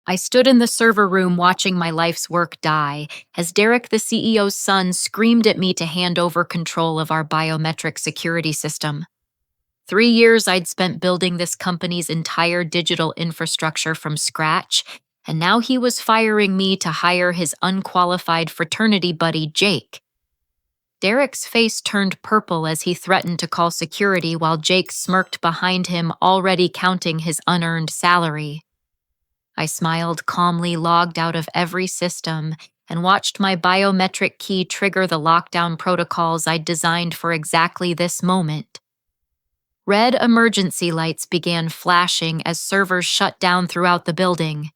I stood in the server room watching my life's work die as Derek, the CEO's son, screamed at me to hand over control of our biometric security system. 3 years I'd spent building this company's entire digital infrastructure from scratch, and now he was firing me to hire his unqualified fraternity buddy, Jake. Derek's face turned purple as he threatened to call security while Jake smirked behind him, already counting his unearned salary. I smiled calmly, logged out of every system, and watched my biometric key trigger the lockdown protocols I'd designed for exactly this moment. Red emergency lights began flashing as servers shut down throughout the building.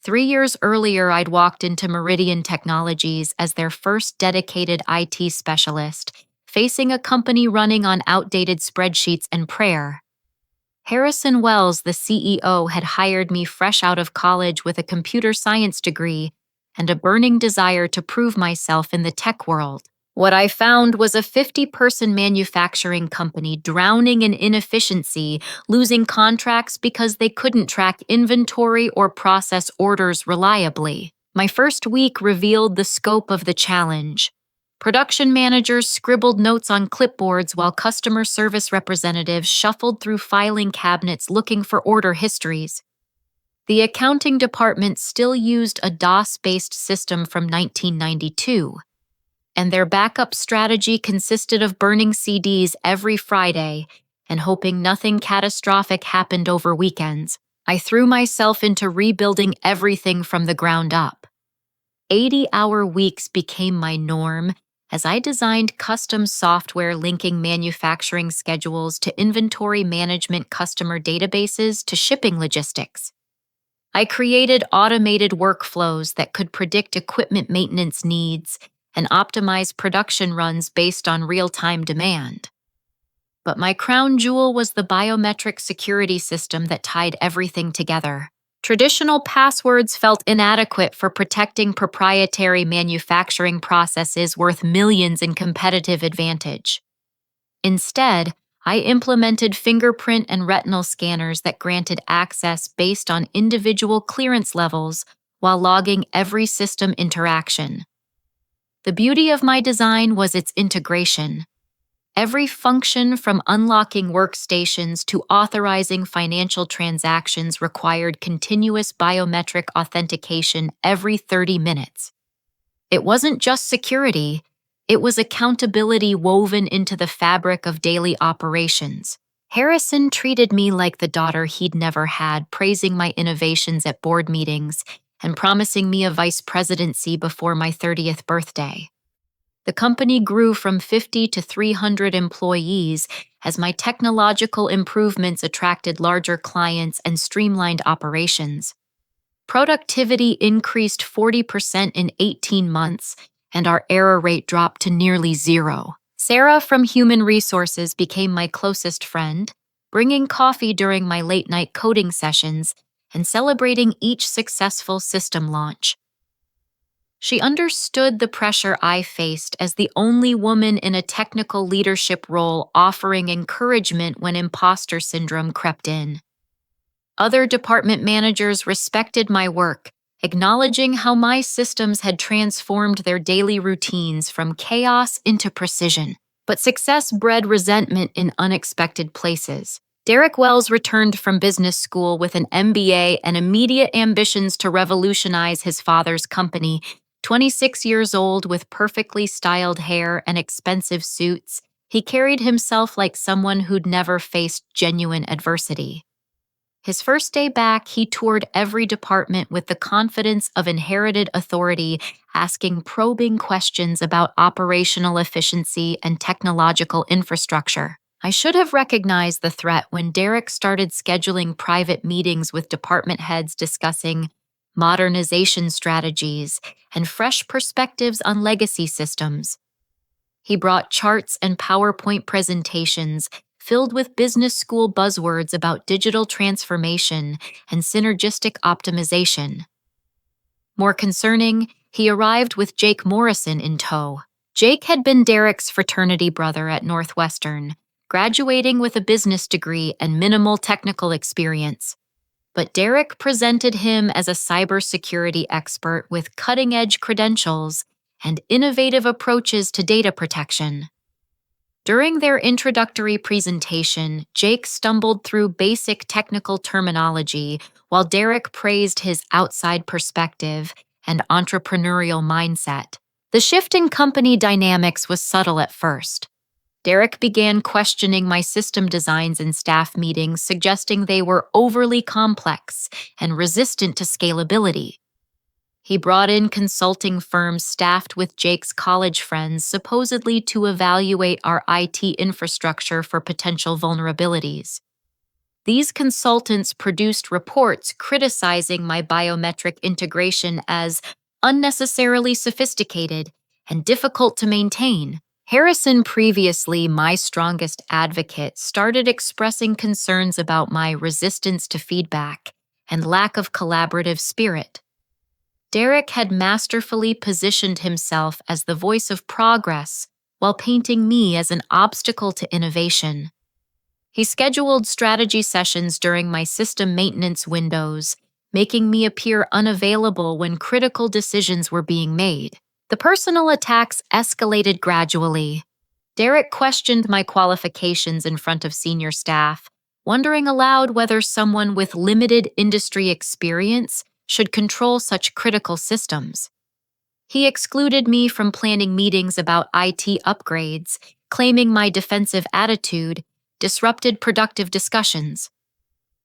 3 years earlier, I'd walked into Meridian Technologies as their first dedicated IT specialist, facing a company running on outdated spreadsheets and prayer. Harrison Wells, the CEO, had hired me fresh out of college with a computer science degree and a burning desire to prove myself in the tech world. What I found was a 50-person manufacturing company drowning in inefficiency, losing contracts because they couldn't track inventory or process orders reliably. My first week revealed the scope of the challenge. Production managers scribbled notes on clipboards while customer service representatives shuffled through filing cabinets looking for order histories. The accounting department still used a DOS-based system from 1992. And their backup strategy consisted of burning CDs every Friday and hoping nothing catastrophic happened over weekends. I threw myself into rebuilding everything from the ground up. 80-hour weeks became my norm as I designed custom software linking manufacturing schedules to inventory management, customer databases to shipping logistics. I created automated workflows that could predict equipment maintenance needs and optimize production runs based on real-time demand. But my crown jewel was the biometric security system that tied everything together. Traditional passwords felt inadequate for protecting proprietary manufacturing processes worth millions in competitive advantage. Instead, I implemented fingerprint and retinal scanners that granted access based on individual clearance levels while logging every system interaction. The beauty of my design was its integration. Every function from unlocking workstations to authorizing financial transactions required continuous biometric authentication every 30 minutes. It wasn't just security, it was accountability woven into the fabric of daily operations. Harrison treated me like the daughter he'd never had, praising my innovations at board meetings and promising me a vice presidency before my 30th birthday. The company grew from 50 to 300 employees as my technological improvements attracted larger clients and streamlined operations. Productivity increased 40% in 18 months, and our error rate dropped to nearly zero. Sarah from Human Resources became my closest friend, bringing coffee during my late-night coding sessions and celebrating each successful system launch. She understood the pressure I faced as the only woman in a technical leadership role, offering encouragement when imposter syndrome crept in. Other department managers respected my work, acknowledging how my systems had transformed their daily routines from chaos into precision. But success bred resentment in unexpected places. Derek Wells returned from business school with an MBA and immediate ambitions to revolutionize his father's company. 26 years old with perfectly styled hair and expensive suits, he carried himself like someone who'd never faced genuine adversity. His first day back, he toured every department with the confidence of inherited authority, asking probing questions about operational efficiency and technological infrastructure. I should have recognized the threat when Derek started scheduling private meetings with department heads discussing modernization strategies and fresh perspectives on legacy systems. He brought charts and PowerPoint presentations filled with business school buzzwords about digital transformation and synergistic optimization. More concerning, he arrived with Jake Morrison in tow. Jake had been Derek's fraternity brother at Northwestern, graduating with a business degree and minimal technical experience. but Derek presented him as a cybersecurity expert with cutting-edge credentials and innovative approaches to data protection. During their introductory presentation, Jake stumbled through basic technical terminology while Derek praised his outside perspective and entrepreneurial mindset. The shift in company dynamics was subtle at first. Derek began questioning my system designs in staff meetings, suggesting they were overly complex and resistant to scalability. He brought in consulting firms staffed with Jake's college friends, supposedly to evaluate our IT infrastructure for potential vulnerabilities. These consultants produced reports criticizing my biometric integration as unnecessarily sophisticated and difficult to maintain. Harrison, previously my strongest advocate, started expressing concerns about my resistance to feedback and lack of collaborative spirit. Derek had masterfully positioned himself as the voice of progress while painting me as an obstacle to innovation. He scheduled strategy sessions during my system maintenance windows, making me appear unavailable when critical decisions were being made. The personal attacks escalated gradually. Derek questioned my qualifications in front of senior staff, wondering aloud whether someone with limited industry experience should control such critical systems. He excluded me from planning meetings about IT upgrades, claiming my defensive attitude disrupted productive discussions.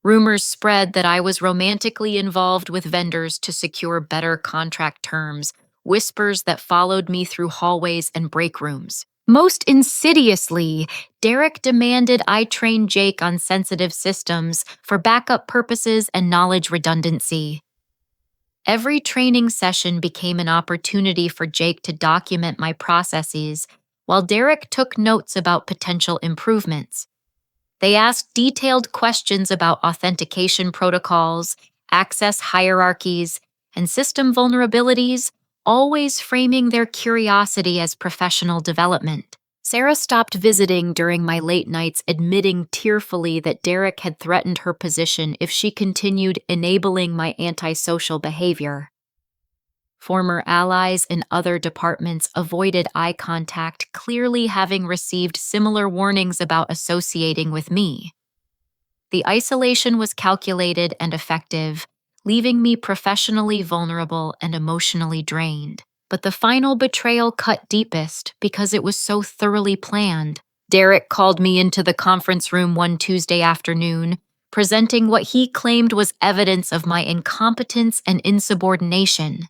Rumors spread that I was romantically involved with vendors to secure better contract terms, whispers that followed me through hallways and break rooms. Most insidiously, Derek demanded I train Jake on sensitive systems for backup purposes and knowledge redundancy. Every training session became an opportunity for Jake to document my processes, while Derek took notes about potential improvements. They asked detailed questions about authentication protocols, access hierarchies, and system vulnerabilities, always framing their curiosity as professional development. Sarah stopped visiting during my late nights, admitting tearfully that Derek had threatened her position if she continued enabling my antisocial behavior. Former allies in other departments avoided eye contact, clearly having received similar warnings about associating with me. The isolation was calculated and effective, leaving me professionally vulnerable and emotionally drained. But the final betrayal cut deepest because it was so thoroughly planned. Derek called me into the conference room one Tuesday afternoon, presenting what he claimed was evidence of my incompetence and insubordination.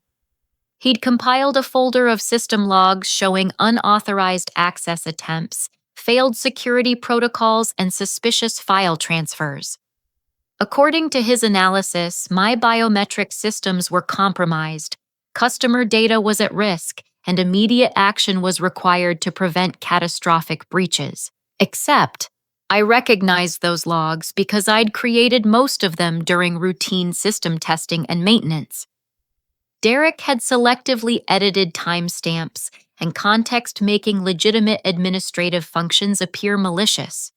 He'd compiled a folder of system logs showing unauthorized access attempts, failed security protocols, and suspicious file transfers. According to his analysis, my biometric systems were compromised, customer data was at risk, and immediate action was required to prevent catastrophic breaches. Except, I recognized those logs because I'd created most of them during routine system testing and maintenance. Derek had selectively edited timestamps and context, making legitimate administrative functions appear malicious.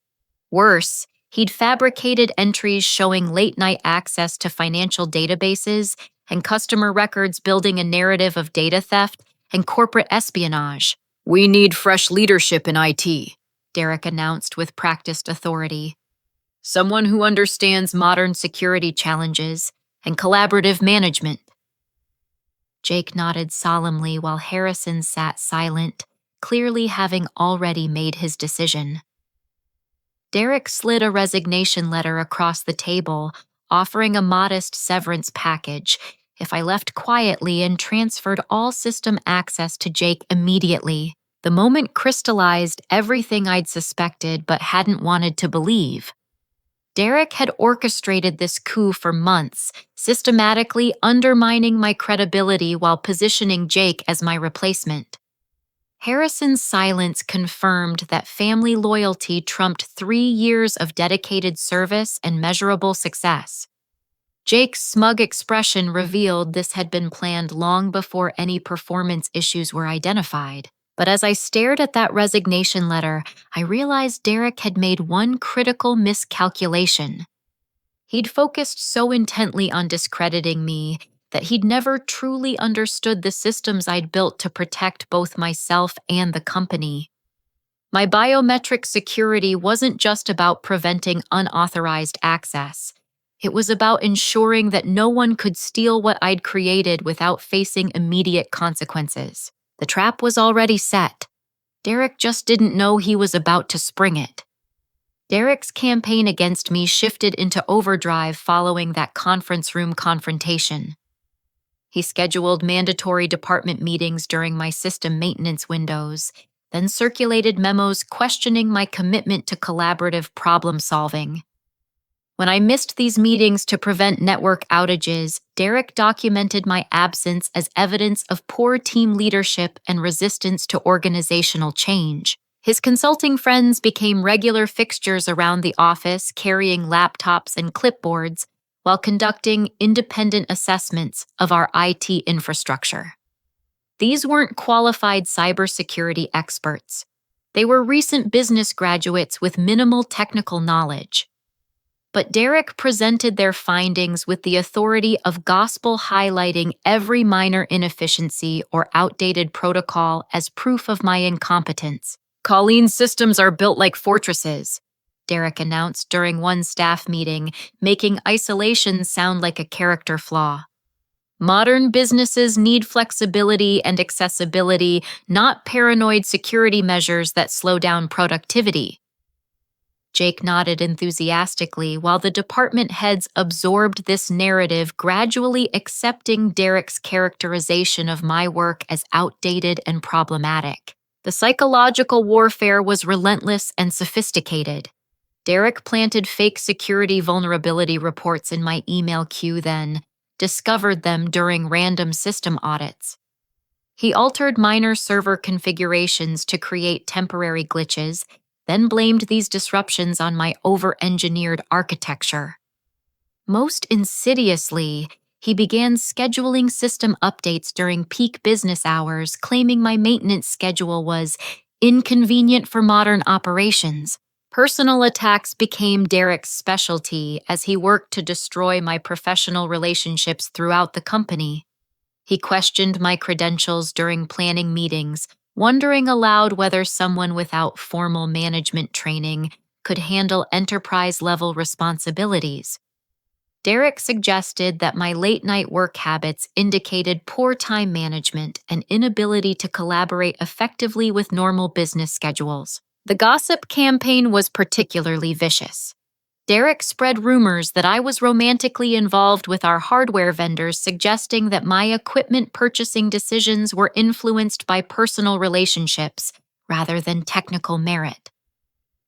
Worse, he'd fabricated entries showing late-night access to financial databases and customer records, building a narrative of data theft and corporate espionage. "We need fresh leadership in IT," Derek announced with practiced authority. "Someone who understands modern security challenges and collaborative management." Jake nodded solemnly while Harrison sat silent, clearly having already made his decision. Derek slid a resignation letter across the table, offering a modest severance package if I left quietly and transferred all system access to Jake immediately. The moment crystallized everything I'd suspected but hadn't wanted to believe. Derek had orchestrated this coup for months, systematically undermining my credibility while positioning Jake as my replacement. Harrison's silence confirmed that family loyalty trumped 3 years of dedicated service and measurable success. Jake's smug expression revealed this had been planned long before any performance issues were identified. But as I stared at that resignation letter, I realized Derek had made one critical miscalculation. He'd focused so intently on discrediting me that he'd never truly understood the systems I'd built to protect both myself and the company. My biometric security wasn't just about preventing unauthorized access. It was about ensuring that no one could steal what I'd created without facing immediate consequences. The trap was already set. Derek just didn't know he was about to spring it. Derek's campaign against me shifted into overdrive following that conference room confrontation. He scheduled mandatory department meetings during my system maintenance windows, then circulated memos questioning my commitment to collaborative problem solving. When I missed these meetings to prevent network outages, Derek documented my absence as evidence of poor team leadership and resistance to organizational change. His consulting friends became regular fixtures around the office, carrying laptops and clipboards while conducting independent assessments of our IT infrastructure. These weren't qualified cybersecurity experts. They were recent business graduates with minimal technical knowledge. But Derek presented their findings with the authority of gospel, highlighting every minor inefficiency or outdated protocol as proof of my incompetence. "Colleen's systems are built like fortresses," Derek announced during one staff meeting, making isolation sound like a character flaw. "Modern businesses need flexibility and accessibility, not paranoid security measures that slow down productivity." Jake nodded enthusiastically while the department heads absorbed this narrative, gradually accepting Derek's characterization of my work as outdated and problematic. The psychological warfare was relentless and sophisticated. Derek planted fake security vulnerability reports in my email queue, then discovered them during random system audits. He altered minor server configurations to create temporary glitches, then blamed these disruptions on my over-engineered architecture. Most insidiously, he began scheduling system updates during peak business hours, claiming my maintenance schedule was inconvenient for modern operations. Personal attacks became Derek's specialty as he worked to destroy my professional relationships throughout the company. He questioned my credentials during planning meetings, wondering aloud whether someone without formal management training could handle enterprise-level responsibilities. Derek suggested that my late-night work habits indicated poor time management and inability to collaborate effectively with normal business schedules. The gossip campaign was particularly vicious. Derek spread rumors that I was romantically involved with our hardware vendors, suggesting that my equipment purchasing decisions were influenced by personal relationships rather than technical merit.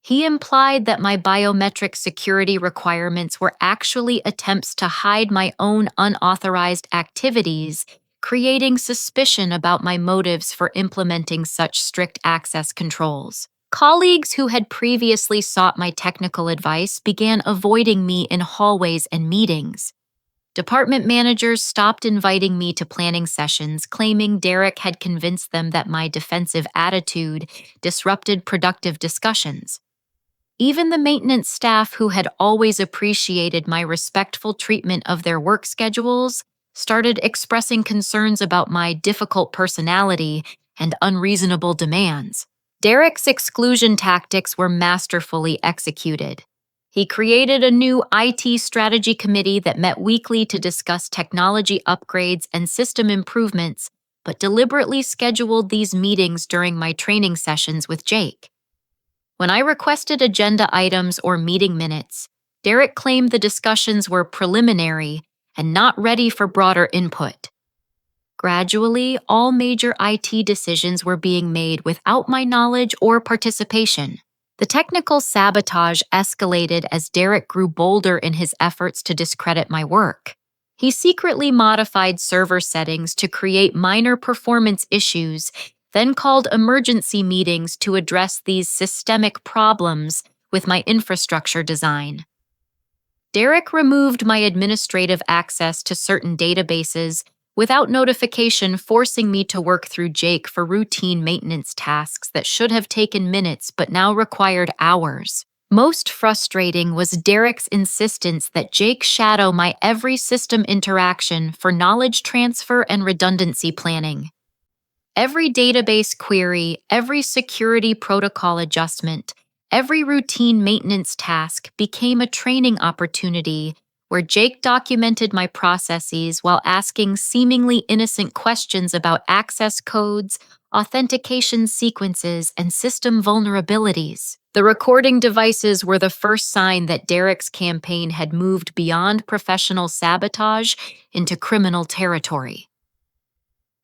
He implied that my biometric security requirements were actually attempts to hide my own unauthorized activities, creating suspicion about my motives for implementing such strict access controls. Colleagues who had previously sought my technical advice began avoiding me in hallways and meetings. Department managers stopped inviting me to planning sessions, claiming Derek had convinced them that my defensive attitude disrupted productive discussions. Even the maintenance staff, who had always appreciated my respectful treatment of their work schedules, started expressing concerns about my difficult personality and unreasonable demands. Derek's exclusion tactics were masterfully executed. He created a new IT strategy committee that met weekly to discuss technology upgrades and system improvements, but deliberately scheduled these meetings during my training sessions with Jake. When I requested agenda items or meeting minutes, Derek claimed the discussions were preliminary and not ready for broader input. Gradually, all major IT decisions were being made without my knowledge or participation. The technical sabotage escalated as Derek grew bolder in his efforts to discredit my work. He secretly modified server settings to create minor performance issues, then called emergency meetings to address these systemic problems with my infrastructure design. Derek removed my administrative access to certain databases without notification, forcing me to work through Jake for routine maintenance tasks that should have taken minutes but now required hours. Most frustrating was Derek's insistence that Jake shadow my every system interaction for knowledge transfer and redundancy planning. Every database query, every security protocol adjustment, every routine maintenance task became a training opportunity where Jake documented my processes while asking seemingly innocent questions about access codes, authentication sequences, and system vulnerabilities. The recording devices were the first sign that Derek's campaign had moved beyond professional sabotage into criminal territory.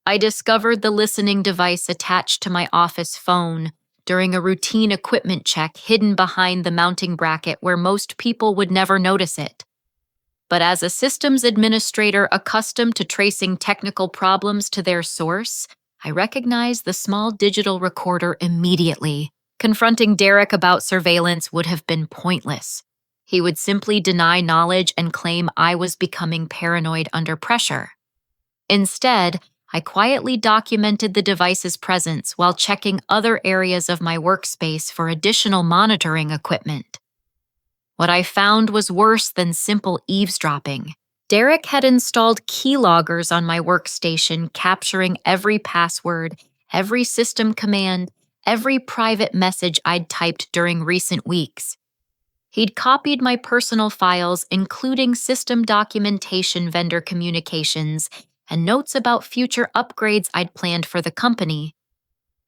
I discovered the listening device attached to my office phone during a routine equipment check hidden behind the mounting bracket where most people would never notice it. But as a systems administrator accustomed to tracing technical problems to their source, I recognized the small digital recorder immediately. Confronting Derek about surveillance would have been pointless. He would simply deny knowledge and claim I was becoming paranoid under pressure. Instead, I quietly documented the device's presence while checking other areas of my workspace for additional monitoring equipment. What I found was worse than simple eavesdropping. Derek had installed keyloggers on my workstation, capturing every password, every system command, every private message I'd typed during recent weeks. He'd copied my personal files, including system documentation, vendor communications, and notes about future upgrades I'd planned for the company.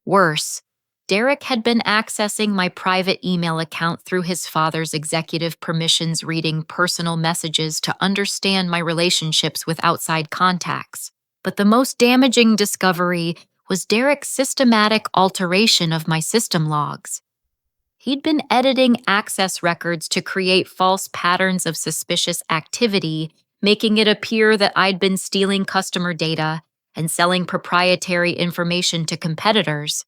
Worse, Derek had been accessing my private email account through his father's executive permissions, reading personal messages to understand my relationships with outside contacts. But the most damaging discovery was Derek's systematic alteration of my system logs. He'd been editing access records to create false patterns of suspicious activity, making it appear that I'd been stealing customer data and selling proprietary information to competitors.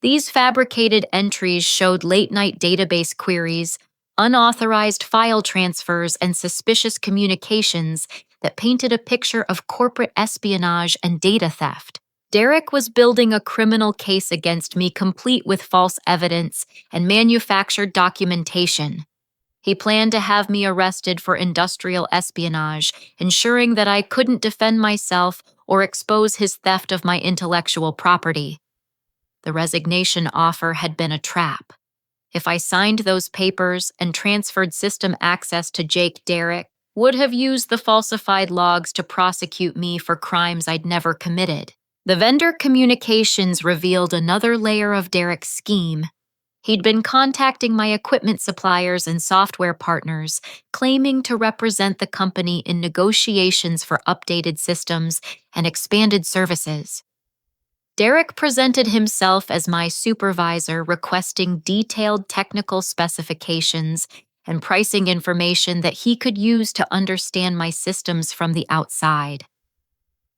These fabricated entries showed late-night database queries, unauthorized file transfers, and suspicious communications that painted a picture of corporate espionage and data theft. Derek was building a criminal case against me, complete with false evidence and manufactured documentation. He planned to have me arrested for industrial espionage, ensuring that I couldn't defend myself or expose his theft of my intellectual property. The resignation offer had been a trap. If I signed those papers and transferred system access to Jake, Derek would have used the falsified logs to prosecute me for crimes I'd never committed. The vendor communications revealed another layer of Derek's scheme. He'd been contacting my equipment suppliers and software partners, claiming to represent the company in negotiations for updated systems and expanded services. Derek presented himself as my supervisor, requesting detailed technical specifications and pricing information that he could use to understand my systems from the outside.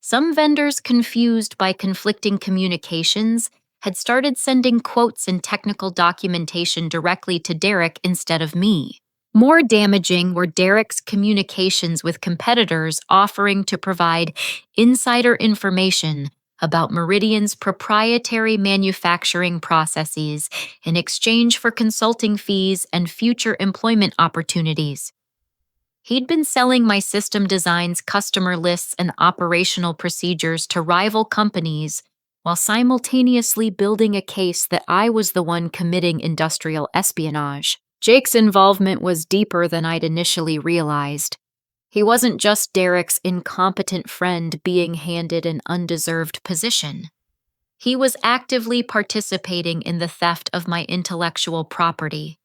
Some vendors, confused by conflicting communications, had started sending quotes and technical documentation directly to Derek instead of me. More damaging were Derek's communications with competitors offering to provide insider information about Meridian's proprietary manufacturing processes in exchange for consulting fees and future employment opportunities. He'd been selling my system designs, customer lists, and operational procedures to rival companies while simultaneously building a case that I was the one committing industrial espionage. Jake's involvement was deeper than I'd initially realized. He wasn't just Derek's incompetent friend being handed an undeserved position. He was actively participating in the theft of my intellectual property.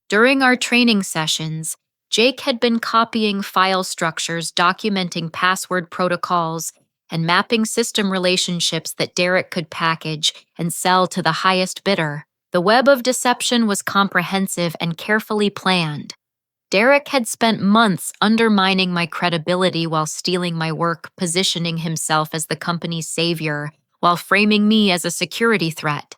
During our training sessions, Jake had been copying file structures, documenting password protocols, and mapping system relationships that Derek could package and sell to the highest bidder. The web of deception was comprehensive and carefully planned. Derek had spent months undermining my credibility while stealing my work, positioning himself as the company's savior while framing me as a security threat.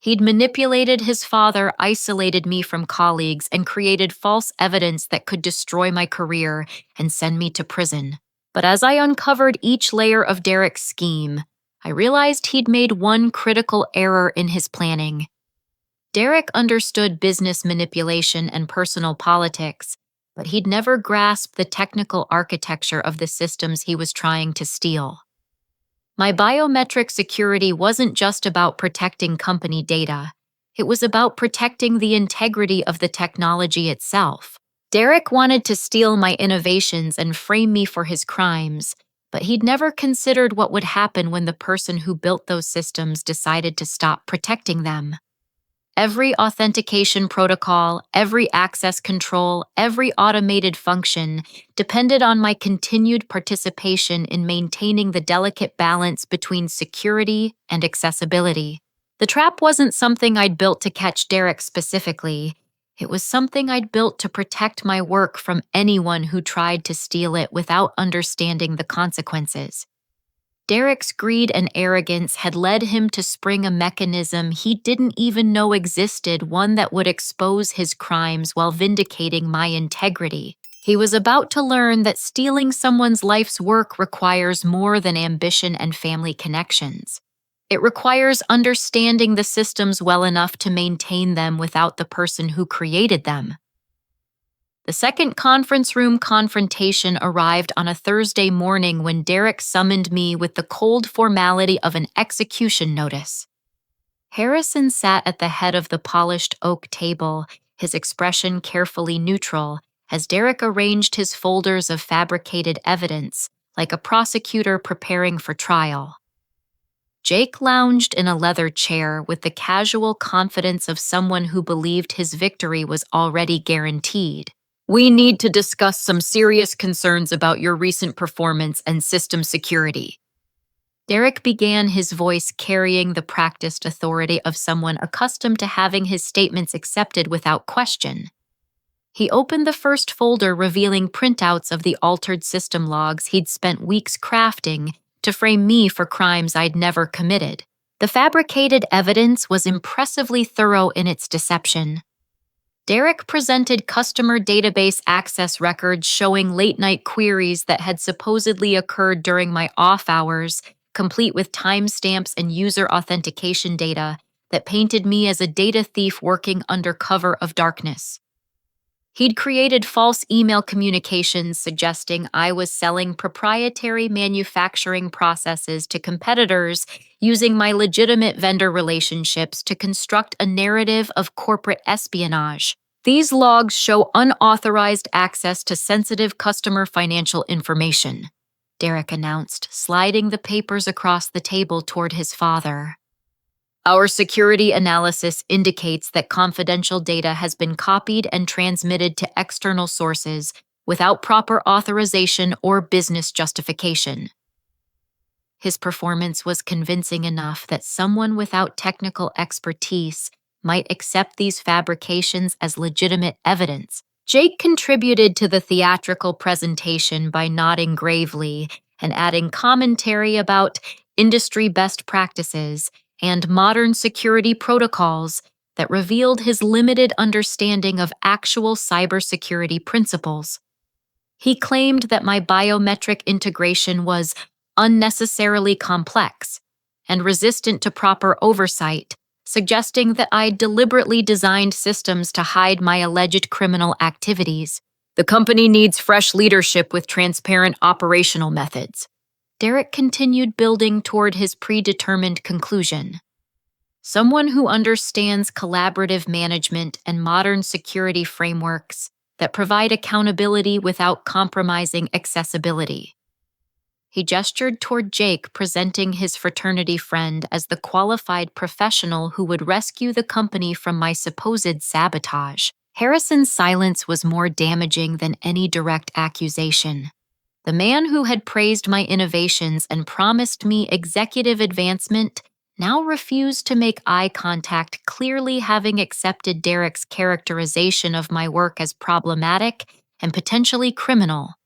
He'd manipulated his father, isolated me from colleagues, and created false evidence that could destroy my career and send me to prison. But as I uncovered each layer of Derek's scheme, I realized he'd made one critical error in his planning. Derek understood business manipulation and personal politics, but he'd never grasped the technical architecture of the systems he was trying to steal. My biometric security wasn't just about protecting company data. It was about protecting the integrity of the technology itself. Derek wanted to steal my innovations and frame me for his crimes, but he'd never considered what would happen when the person who built those systems decided to stop protecting them. Every authentication protocol, every access control, every automated function depended on my continued participation in maintaining the delicate balance between security and accessibility. The trap wasn't something I'd built to catch Derek specifically. It was something I'd built to protect my work from anyone who tried to steal it without understanding the consequences. Derek's greed and arrogance had led him to spring a mechanism he didn't even know existed, one that would expose his crimes while vindicating my integrity. He was about to learn that stealing someone's life's work requires more than ambition and family connections. It requires understanding the systems well enough to maintain them without the person who created them. The second conference room confrontation arrived on a Thursday morning when Derek summoned me with the cold formality of an execution notice. Harrison sat at the head of the polished oak table, his expression carefully neutral, as Derek arranged his folders of fabricated evidence, like a prosecutor preparing for trial. Jake lounged in a leather chair with the casual confidence of someone who believed his victory was already guaranteed. "We need to discuss some serious concerns about your recent performance and system security." Derek began, his voice carrying the practiced authority of someone accustomed to having his statements accepted without question. He opened the first folder, revealing printouts of the altered system logs he'd spent weeks crafting to frame me for crimes I'd never committed. The fabricated evidence was impressively thorough in its deception. Derek presented customer database access records showing late-night queries that had supposedly occurred during my off hours, complete with timestamps and user authentication data that painted me as a data thief working under cover of darkness. He'd created false email communications suggesting I was selling proprietary manufacturing processes to competitors, using my legitimate vendor relationships to construct a narrative of corporate espionage. These logs show unauthorized access to sensitive customer financial information, Derek announced, sliding the papers across the table toward his father. Our security analysis indicates that confidential data has been copied and transmitted to external sources without proper authorization or business justification. His performance was convincing enough that someone without technical expertise might accept these fabrications as legitimate evidence. Jake contributed to the theatrical presentation by nodding gravely and adding commentary about industry best practices and modern security protocols that revealed his limited understanding of actual cybersecurity principles. He claimed that my biometric integration was unnecessarily complex and resistant to proper oversight, suggesting that I deliberately designed systems to hide my alleged criminal activities. The company needs fresh leadership with transparent operational methods. Derek continued, building toward his predetermined conclusion. Someone who understands collaborative management and modern security frameworks that provide accountability without compromising accessibility. He gestured toward Jake, presenting his fraternity friend as the qualified professional who would rescue the company from my supposed sabotage. Harrison's silence was more damaging than any direct accusation. The man who had praised my innovations and promised me executive advancement now refused to make eye contact, clearly having accepted Derek's characterization of my work as problematic and potentially criminal.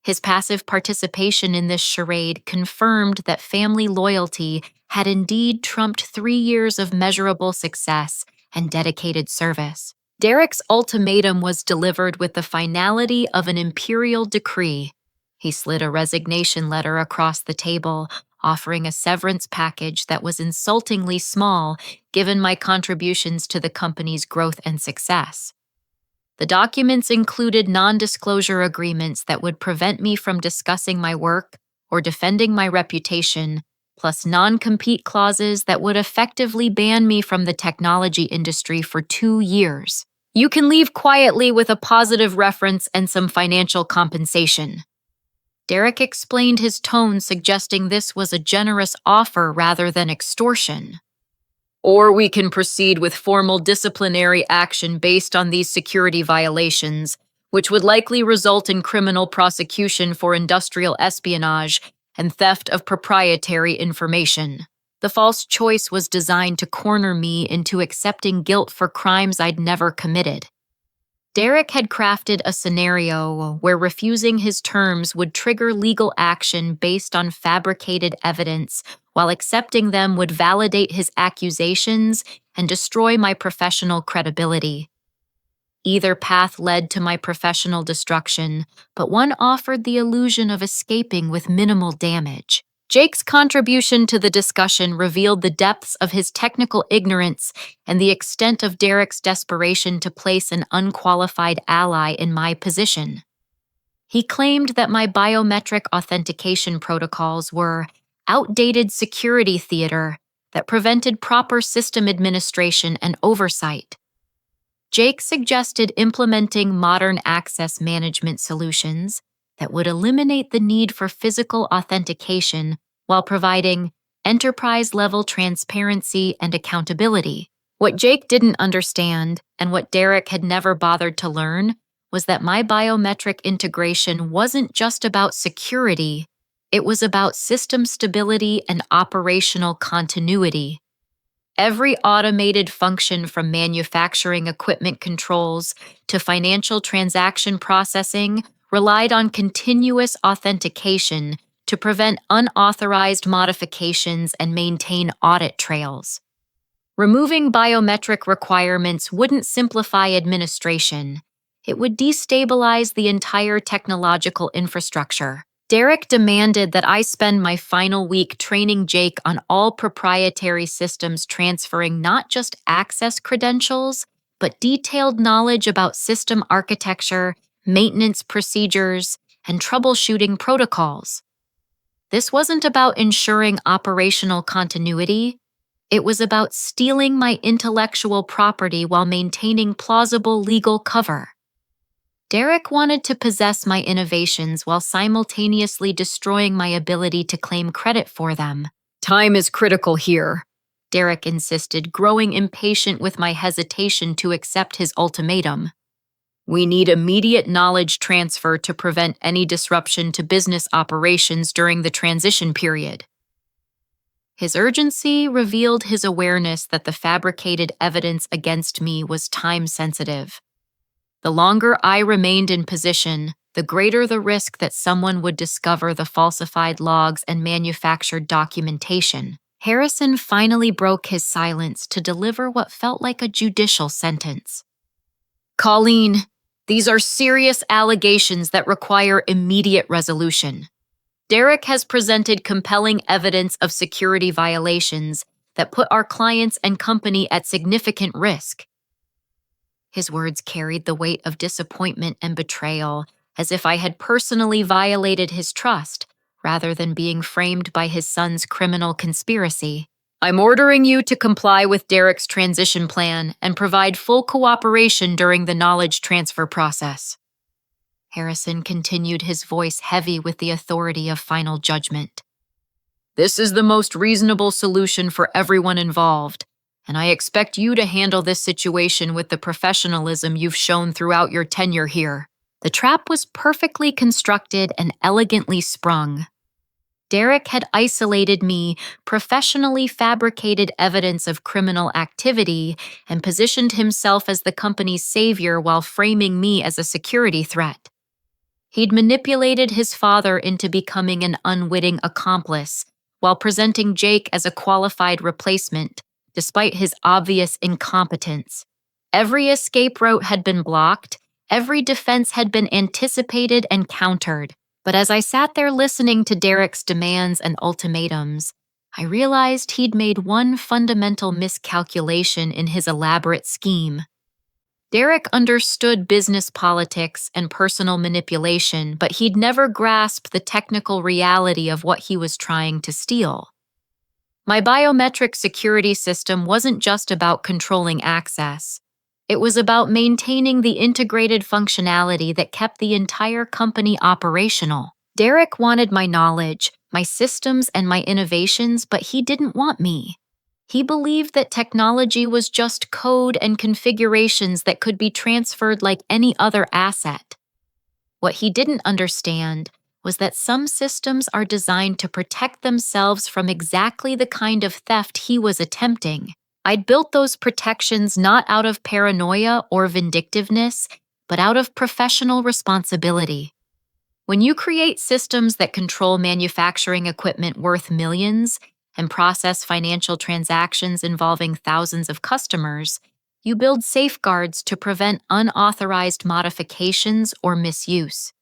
His passive participation in this charade confirmed that family loyalty had indeed trumped 3 years of measurable success and dedicated service. Derek's ultimatum was delivered with the finality of an imperial decree. He slid a resignation letter across the table, offering a severance package that was insultingly small given my contributions to the company's growth and success. The documents included non-disclosure agreements that would prevent me from discussing my work or defending my reputation, plus non-compete clauses that would effectively ban me from the technology industry for 2 years. You can leave quietly with a positive reference and some financial compensation. Derek explained, his tone suggesting this was a generous offer rather than extortion. Or we can proceed with formal disciplinary action based on these security violations, which would likely result in criminal prosecution for industrial espionage and theft of proprietary information. The false choice was designed to corner me into accepting guilt for crimes I'd never committed. Derek had crafted a scenario where refusing his terms would trigger legal action based on fabricated evidence, while accepting them would validate his accusations and destroy my professional credibility. Either path led to my professional destruction, but one offered the illusion of escaping with minimal damage. Jake's contribution to the discussion revealed the depths of his technical ignorance and the extent of Derek's desperation to place an unqualified ally in my position. He claimed that my biometric authentication protocols were outdated security theater that prevented proper system administration and oversight. Jake suggested implementing modern access management solutions that would eliminate the need for physical authentication while providing enterprise-level transparency and accountability. What Jake didn't understand, and what Derek had never bothered to learn, was that my biometric integration wasn't just about security, it was about system stability and operational continuity. Every automated function, from manufacturing equipment controls to financial transaction processing, relied on continuous authentication to prevent unauthorized modifications and maintain audit trails. Removing biometric requirements wouldn't simplify administration. It would destabilize the entire technological infrastructure. Derek demanded that I spend my final week training Jake on all proprietary systems, transferring not just access credentials, but detailed knowledge about system architecture, maintenance procedures, and troubleshooting protocols. This wasn't about ensuring operational continuity. It was about stealing my intellectual property while maintaining plausible legal cover. Derek wanted to possess my innovations while simultaneously destroying my ability to claim credit for them. Time is critical here, Derek insisted, growing impatient with my hesitation to accept his ultimatum. We need immediate knowledge transfer to prevent any disruption to business operations during the transition period. His urgency revealed his awareness that the fabricated evidence against me was time-sensitive. The longer I remained in position, the greater the risk that someone would discover the falsified logs and manufactured documentation. Harrison finally broke his silence to deliver what felt like a judicial sentence. Colleen, these are serious allegations that require immediate resolution. Derek has presented compelling evidence of security violations that put our clients and company at significant risk. His words carried the weight of disappointment and betrayal, as if I had personally violated his trust, rather than being framed by his son's criminal conspiracy. I'm ordering you to comply with Derek's transition plan and provide full cooperation during the knowledge transfer process. Harrison continued, his voice heavy with the authority of final judgment. This is the most reasonable solution for everyone involved, and I expect you to handle this situation with the professionalism you've shown throughout your tenure here. The trap was perfectly constructed and elegantly sprung. Derek had isolated me, professionally fabricated evidence of criminal activity, and positioned himself as the company's savior while framing me as a security threat. He'd manipulated his father into becoming an unwitting accomplice, while presenting Jake as a qualified replacement, despite his obvious incompetence. Every escape route had been blocked, every defense had been anticipated and countered. But as I sat there listening to Derek's demands and ultimatums, I realized he'd made one fundamental miscalculation in his elaborate scheme. Derek understood business politics and personal manipulation, but he'd never grasped the technical reality of what he was trying to steal. My biometric security system wasn't just about controlling access. It was about maintaining the integrated functionality that kept the entire company operational. Derek wanted my knowledge, my systems, and my innovations, but he didn't want me. He believed that technology was just code and configurations that could be transferred like any other asset. What he didn't understand was that some systems are designed to protect themselves from exactly the kind of theft he was attempting. I'd built those protections not out of paranoia or vindictiveness, but out of professional responsibility. When you create systems that control manufacturing equipment worth millions and process financial transactions involving thousands of customers, you build safeguards to prevent unauthorized modifications or misuse.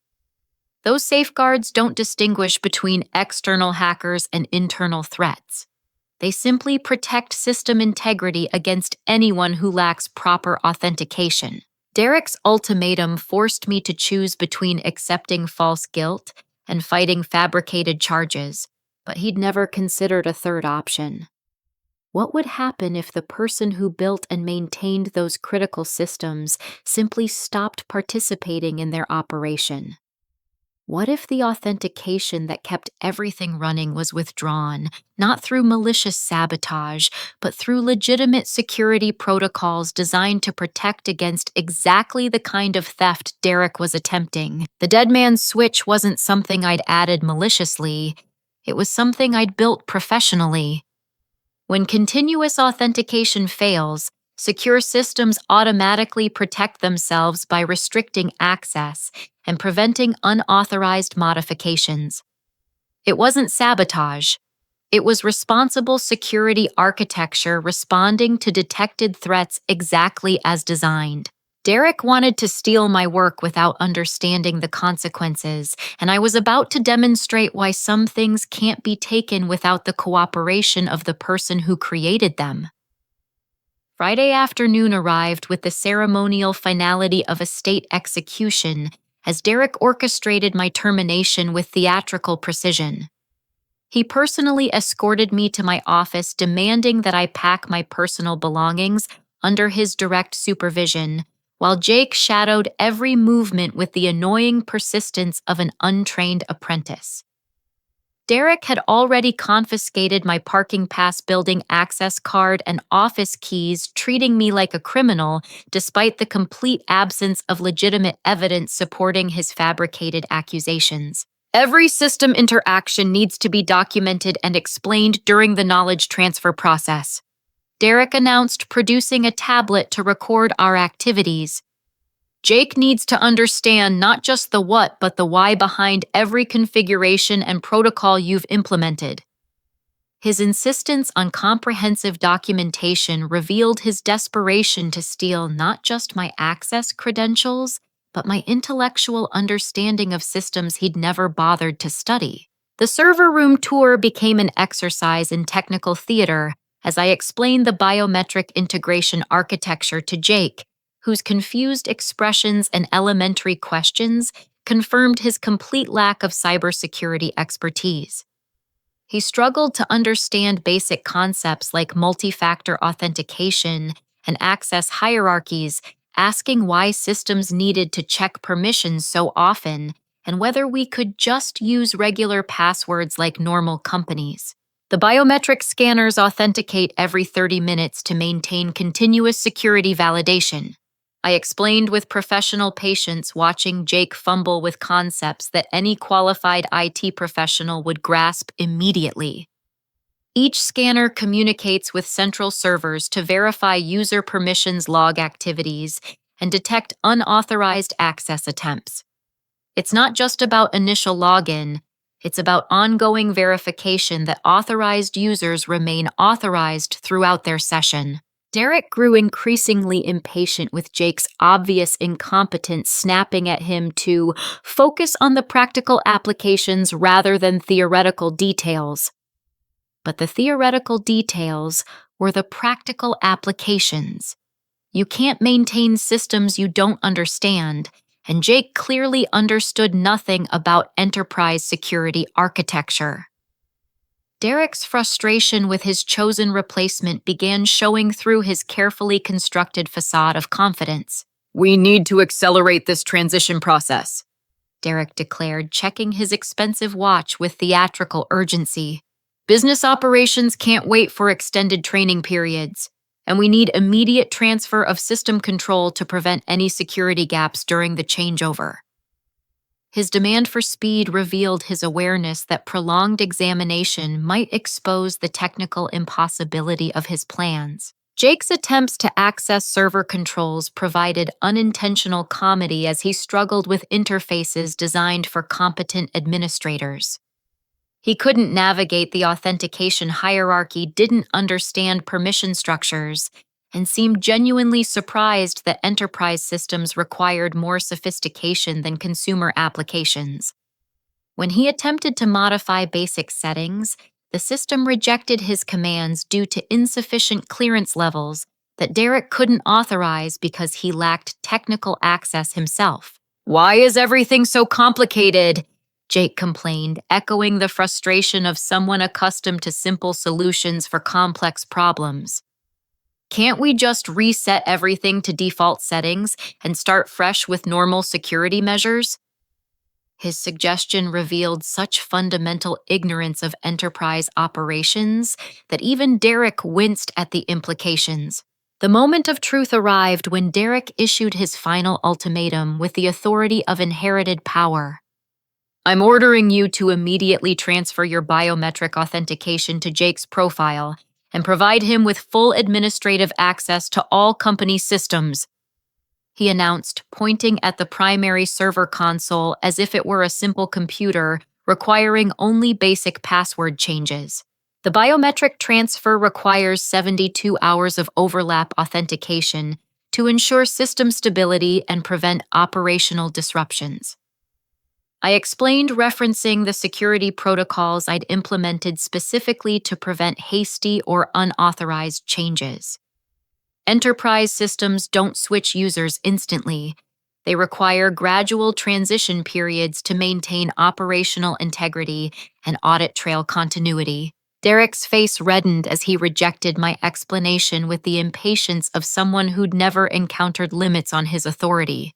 Those safeguards don't distinguish between external hackers and internal threats. They simply protect system integrity against anyone who lacks proper authentication. Derek's ultimatum forced me to choose between accepting false guilt and fighting fabricated charges, but he'd never considered a third option. What would happen if the person who built and maintained those critical systems simply stopped participating in their operation? What if the authentication that kept everything running was withdrawn, not through malicious sabotage, but through legitimate security protocols designed to protect against exactly the kind of theft Derek was attempting? The dead man's switch wasn't something I'd added maliciously. It was something I'd built professionally. When continuous authentication fails, secure systems automatically protect themselves by restricting access and preventing unauthorized modifications. It wasn't sabotage. It was responsible security architecture responding to detected threats exactly as designed. Derek wanted to steal my work without understanding the consequences, and I was about to demonstrate why some things can't be taken without the cooperation of the person who created them. Friday afternoon arrived with the ceremonial finality of a state execution as Derek orchestrated my termination with theatrical precision. He personally escorted me to my office, demanding that I pack my personal belongings under his direct supervision, while Jake shadowed every movement with the annoying persistence of an untrained apprentice. Derek had already confiscated my parking pass, building access card, and office keys, treating me like a criminal despite the complete absence of legitimate evidence supporting his fabricated accusations. Every system interaction needs to be documented and explained during the knowledge transfer process, Derek announced, producing a tablet to record our activities. Jake needs to understand not just the what, but the why behind every configuration and protocol you've implemented. His insistence on comprehensive documentation revealed his desperation to steal not just my access credentials, but my intellectual understanding of systems he'd never bothered to study. The server room tour became an exercise in technical theater as I explained the biometric integration architecture to Jake, whose confused expressions and elementary questions confirmed his complete lack of cybersecurity expertise. He struggled to understand basic concepts like multi-factor authentication and access hierarchies, asking why systems needed to check permissions so often and whether we could just use regular passwords like normal companies. The biometric scanners authenticate every 30 minutes to maintain continuous security validation. I explained with professional patience, watching Jake fumble with concepts that any qualified IT professional would grasp immediately. Each scanner communicates with central servers to verify user permissions, log activities, and detect unauthorized access attempts. It's not just about initial login, it's about ongoing verification that authorized users remain authorized throughout their session. Derek grew increasingly impatient with Jake's obvious incompetence, snapping at him to focus on the practical applications rather than theoretical details. But the theoretical details were the practical applications. You can't maintain systems you don't understand, and Jake clearly understood nothing about enterprise security architecture. Derek's frustration with his chosen replacement began showing through his carefully constructed facade of confidence. "We need to accelerate this transition process," Derek declared, checking his expensive watch with theatrical urgency. "Business operations can't wait for extended training periods, and we need immediate transfer of system control to prevent any security gaps during the changeover." His demand for speed revealed his awareness that prolonged examination might expose the technical impossibility of his plans. Jake's attempts to access server controls provided unintentional comedy as he struggled with interfaces designed for competent administrators. He couldn't navigate the authentication hierarchy, didn't understand permission structures, and seemed genuinely surprised that enterprise systems required more sophistication than consumer applications. When he attempted to modify basic settings, the system rejected his commands due to insufficient clearance levels that Derek couldn't authorize because he lacked technical access himself. "Why is everything so complicated?" Jake complained, echoing the frustration of someone accustomed to simple solutions for complex problems. "Can't we just reset everything to default settings and start fresh with normal security measures?" His suggestion revealed such fundamental ignorance of enterprise operations that even Derek winced at the implications. The moment of truth arrived when Derek issued his final ultimatum with the authority of inherited power. "I'm ordering you to immediately transfer your biometric authentication to Jake's profile and provide him with full administrative access to all company systems," he announced, pointing at the primary server console as if it were a simple computer requiring only basic password changes. The biometric transfer requires 72 hours of overlap authentication to ensure system stability and prevent operational disruptions. I explained, referencing the security protocols I'd implemented specifically to prevent hasty or unauthorized changes. Enterprise systems don't switch users instantly. They require gradual transition periods to maintain operational integrity and audit trail continuity. Derek's face reddened as he rejected my explanation with the impatience of someone who'd never encountered limits on his authority.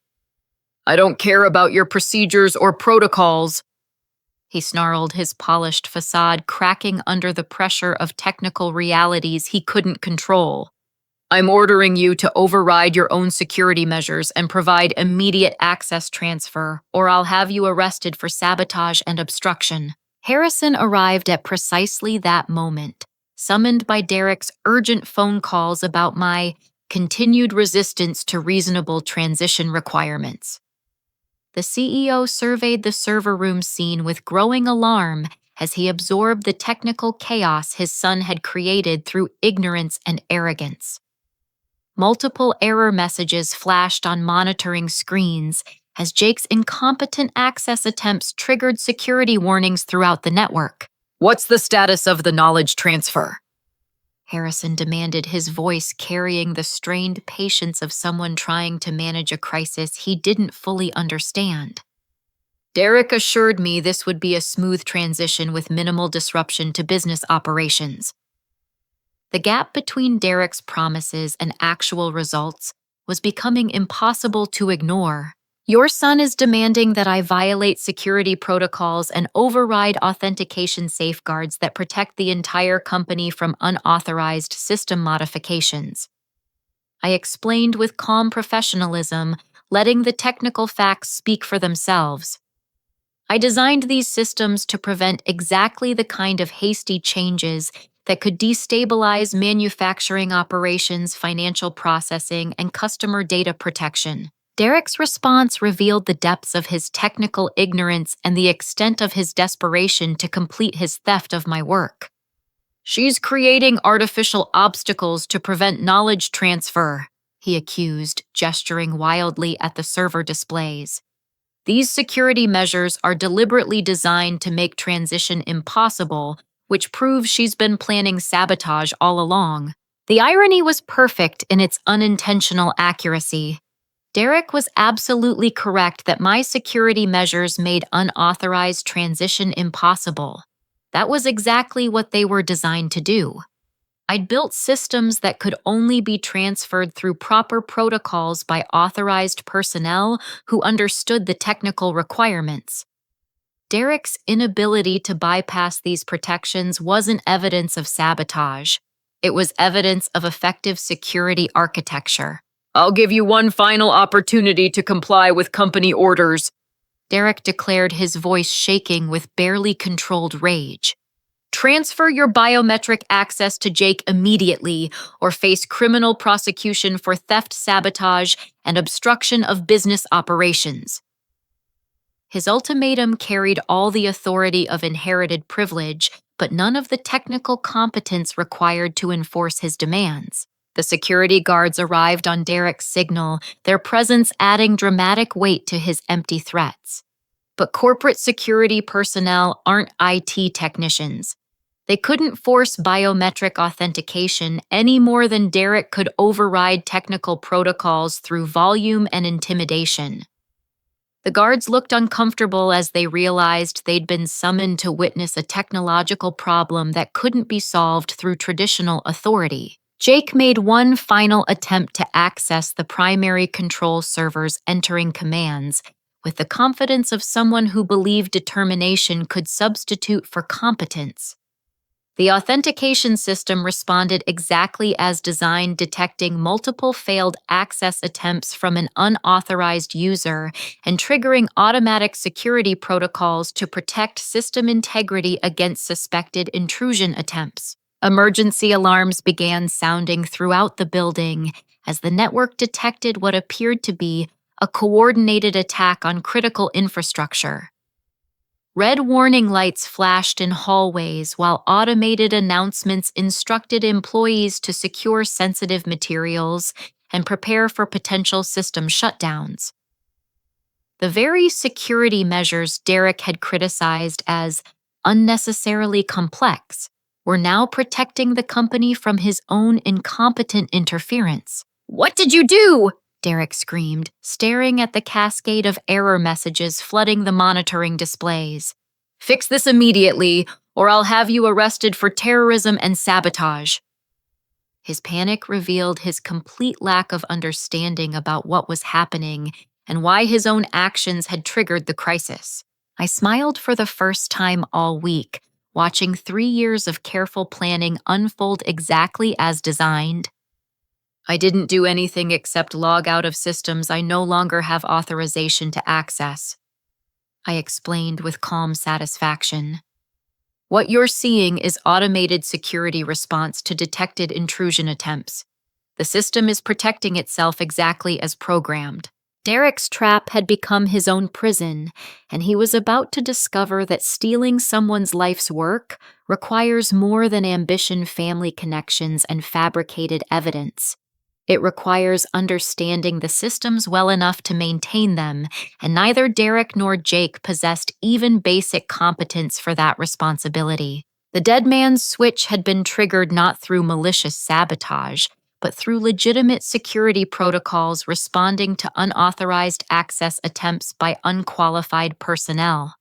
"I don't care about your procedures or protocols," he snarled, his polished facade cracking under the pressure of technical realities he couldn't control. "I'm ordering you to override your own security measures and provide immediate access transfer, or I'll have you arrested for sabotage and obstruction." Harrison arrived at precisely that moment, summoned by Derek's urgent phone calls about my continued resistance to reasonable transition requirements. The CEO surveyed the server room scene with growing alarm as he absorbed the technical chaos his son had created through ignorance and arrogance. Multiple error messages flashed on monitoring screens as Jake's incompetent access attempts triggered security warnings throughout the network. "What's the status of the knowledge transfer?" Harrison demanded, his voice carrying the strained patience of someone trying to manage a crisis he didn't fully understand. "Derek assured me this would be a smooth transition with minimal disruption to business operations." The gap between Derek's promises and actual results was becoming impossible to ignore. "Your son is demanding that I violate security protocols and override authentication safeguards that protect the entire company from unauthorized system modifications," I explained with calm professionalism, letting the technical facts speak for themselves. "I designed these systems to prevent exactly the kind of hasty changes that could destabilize manufacturing operations, financial processing, and customer data protection." Derek's response revealed the depths of his technical ignorance and the extent of his desperation to complete his theft of my work. She's creating artificial obstacles to prevent knowledge transfer, he accused, gesturing wildly at the server displays. These security measures are deliberately designed to make transition impossible, which proves she's been planning sabotage all along. The irony was perfect in its unintentional accuracy. Derek was absolutely correct that my security measures made unauthorized transition impossible. That was exactly what they were designed to do. I'd built systems that could only be transferred through proper protocols by authorized personnel who understood the technical requirements. Derek's inability to bypass these protections wasn't evidence of sabotage. It was evidence of effective security architecture. I'll give you one final opportunity to comply with company orders, Derek declared, his voice shaking with barely controlled rage. Transfer your biometric access to Jake immediately, or face criminal prosecution for theft, sabotage, and obstruction of business operations. His ultimatum carried all the authority of inherited privilege, but none of the technical competence required to enforce his demands. The security guards arrived on Derek's signal, their presence adding dramatic weight to his empty threats. But corporate security personnel aren't IT technicians. They couldn't force biometric authentication any more than Derek could override technical protocols through volume and intimidation. The guards looked uncomfortable as they realized they'd been summoned to witness a technological problem that couldn't be solved through traditional authority. Jake made one final attempt to access the primary control servers, entering commands, with the confidence of someone who believed determination could substitute for competence. The authentication system responded exactly as designed, detecting multiple failed access attempts from an unauthorized user and triggering automatic security protocols to protect system integrity against suspected intrusion attempts. Emergency alarms began sounding throughout the building as the network detected what appeared to be a coordinated attack on critical infrastructure. Red warning lights flashed in hallways while automated announcements instructed employees to secure sensitive materials and prepare for potential system shutdowns. The very security measures Derek had criticized as unnecessarily complex were now protecting the company from his own incompetent interference. "What did you do?" Derek screamed, staring at the cascade of error messages flooding the monitoring displays. "Fix this immediately, or I'll have you arrested for terrorism and sabotage." His panic revealed his complete lack of understanding about what was happening and why his own actions had triggered the crisis. I smiled for the first time all week, watching 3 years of careful planning unfold exactly as designed. "I didn't do anything except log out of systems I no longer have authorization to access," I explained with calm satisfaction. "What you're seeing is automated security response to detected intrusion attempts. The system is protecting itself exactly as programmed." Derek's trap had become his own prison, and he was about to discover that stealing someone's life's work requires more than ambition, family connections, and fabricated evidence. It requires understanding the systems well enough to maintain them, and neither Derek nor Jake possessed even basic competence for that responsibility. The dead man's switch had been triggered not through malicious sabotage, but through legitimate security protocols responding to unauthorized access attempts by unqualified personnel.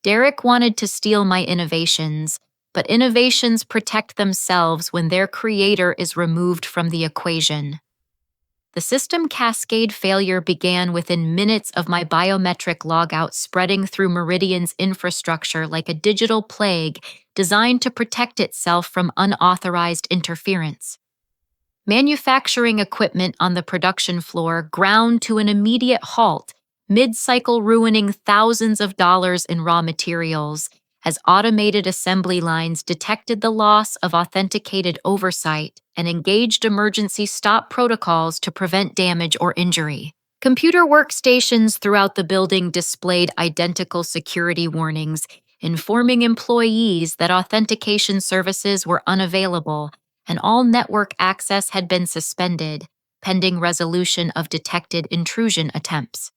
Derek wanted to steal my innovations, but innovations protect themselves when their creator is removed from the equation. The system cascade failure began within minutes of my biometric logout spreading through Meridian's infrastructure like a digital plague designed to protect itself from unauthorized interference. Manufacturing equipment on the production floor ground to an immediate halt, mid-cycle ruining thousands of dollars in raw materials, as automated assembly lines detected the loss of authenticated oversight and engaged emergency stop protocols to prevent damage or injury. Computer workstations throughout the building displayed identical security warnings, informing employees that authentication services were unavailable and all network access had been suspended, pending resolution of detected intrusion attempts.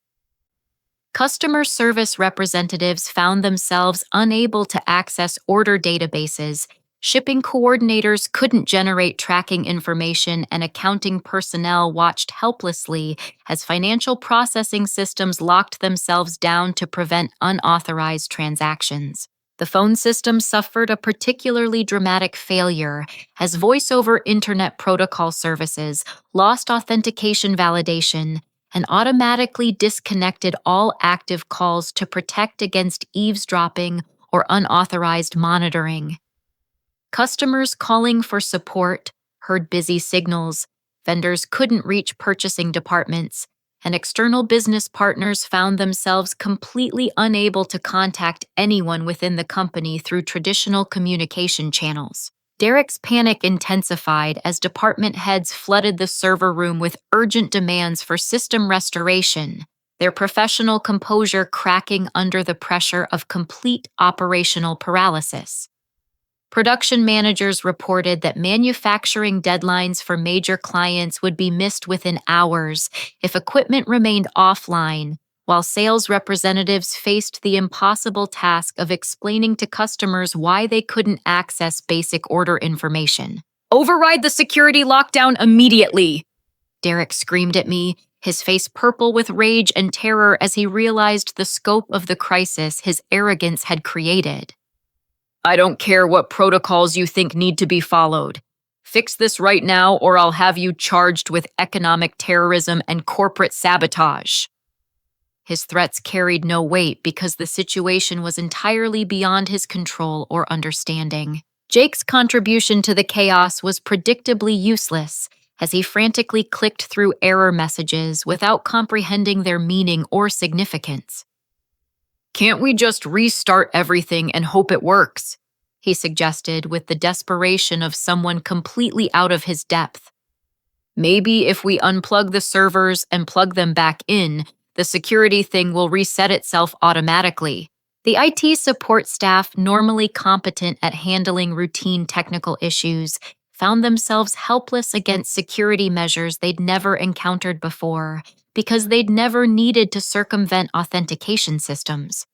Customer service representatives found themselves unable to access order databases, shipping coordinators couldn't generate tracking information, and accounting personnel watched helplessly as financial processing systems locked themselves down to prevent unauthorized transactions. The phone system suffered a particularly dramatic failure as voice over internet protocol services lost authentication validation and automatically disconnected all active calls to protect against eavesdropping or unauthorized monitoring. Customers calling for support heard busy signals, vendors couldn't reach purchasing departments, and external business partners found themselves completely unable to contact anyone within the company through traditional communication channels. Derek's panic intensified as department heads flooded the server room with urgent demands for system restoration, their professional composure cracking under the pressure of complete operational paralysis. Production managers reported that manufacturing deadlines for major clients would be missed within hours if equipment remained offline, while sales representatives faced the impossible task of explaining to customers why they couldn't access basic order information. "Override the security lockdown immediately!" Derek screamed at me, his face purple with rage and terror as he realized the scope of the crisis his arrogance had created. "I don't care what protocols you think need to be followed. Fix this right now or I'll have you charged with economic terrorism and corporate sabotage." His threats carried no weight because the situation was entirely beyond his control or understanding. Jake's contribution to the chaos was predictably useless, as he frantically clicked through error messages without comprehending their meaning or significance. "Can't we just restart everything and hope it works?" he suggested with the desperation of someone completely out of his depth. "Maybe if we unplug the servers and plug them back in, the security thing will reset itself automatically." The IT support staff, normally competent at handling routine technical issues, found themselves helpless against security measures they'd never encountered before because they'd never needed to circumvent authentication systems.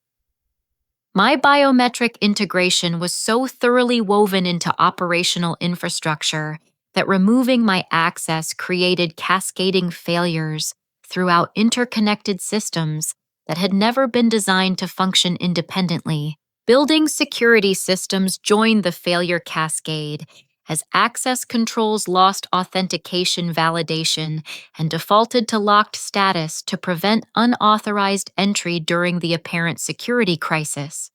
My biometric integration was so thoroughly woven into operational infrastructure that removing my access created cascading failures throughout interconnected systems that had never been designed to function independently. Building security systems joined the failure cascade as access controls lost authentication validation and defaulted to locked status to prevent unauthorized entry during the apparent security crisis.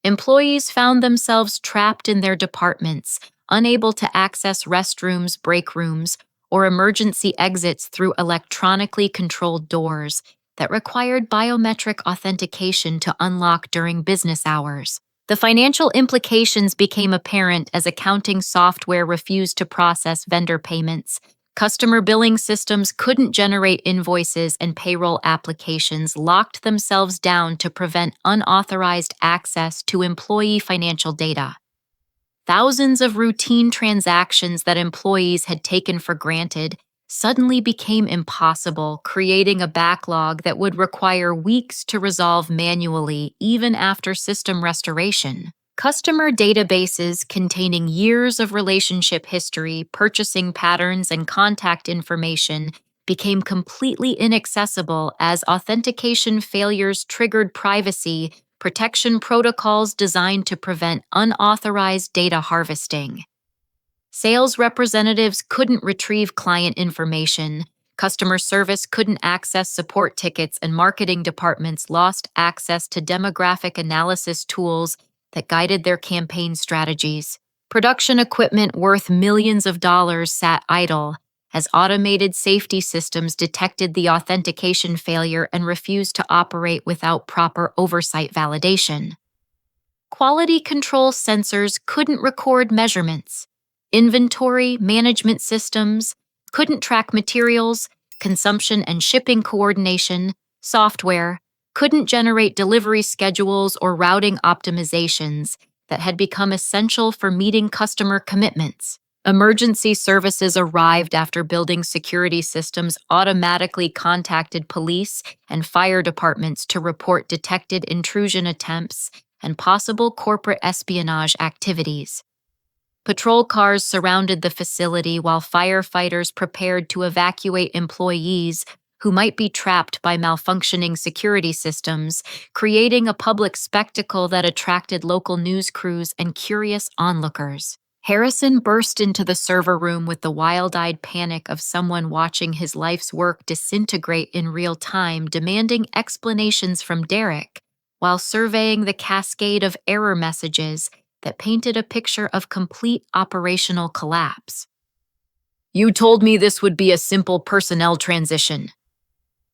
Employees found themselves trapped in their departments, unable to access restrooms, break rooms, or emergency exits through electronically controlled doors that required biometric authentication to unlock during business hours. The financial implications became apparent as accounting software refused to process vendor payments, customer billing systems couldn't generate invoices, and payroll applications locked themselves down to prevent unauthorized access to employee financial data. Thousands of routine transactions that employees had taken for granted suddenly became impossible, creating a backlog that would require weeks to resolve manually even after system restoration. Customer databases containing years of relationship history, purchasing patterns, and contact information became completely inaccessible as authentication failures triggered privacy protection protocols designed to prevent unauthorized data harvesting. Sales representatives couldn't retrieve client information, customer service couldn't access support tickets, and marketing departments lost access to demographic analysis tools that guided their campaign strategies. Production equipment worth millions of dollars sat idle as automated safety systems detected the authentication failure and refused to operate without proper oversight validation. Quality control sensors couldn't record measurements. Inventory management systems couldn't track materials, consumption and shipping coordination, software couldn't generate delivery schedules or routing optimizations that had become essential for meeting customer commitments. Emergency services arrived after building security systems automatically contacted police and fire departments to report detected intrusion attempts and possible corporate espionage activities. Patrol cars surrounded the facility while firefighters prepared to evacuate employees who might be trapped by malfunctioning security systems, creating a public spectacle that attracted local news crews and curious onlookers. Harrison burst into the server room with the wild-eyed panic of someone watching his life's work disintegrate in real time, demanding explanations from Derek, while surveying the cascade of error messages that painted a picture of complete operational collapse. "You told me this would be a simple personnel transition,"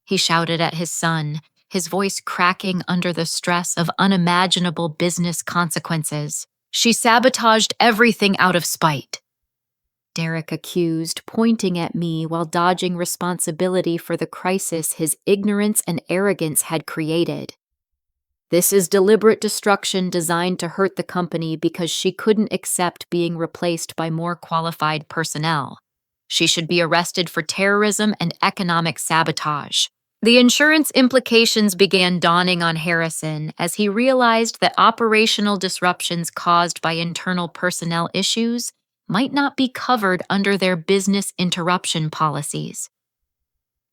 he shouted at his son, his voice cracking under the stress of unimaginable business consequences. "She sabotaged everything out of spite," Derek accused, pointing at me while dodging responsibility for the crisis his ignorance and arrogance had created. "This is deliberate destruction designed to hurt the company because she couldn't accept being replaced by more qualified personnel. She should be arrested for terrorism and economic sabotage." The insurance implications began dawning on Harrison as he realized that operational disruptions caused by internal personnel issues might not be covered under their business interruption policies.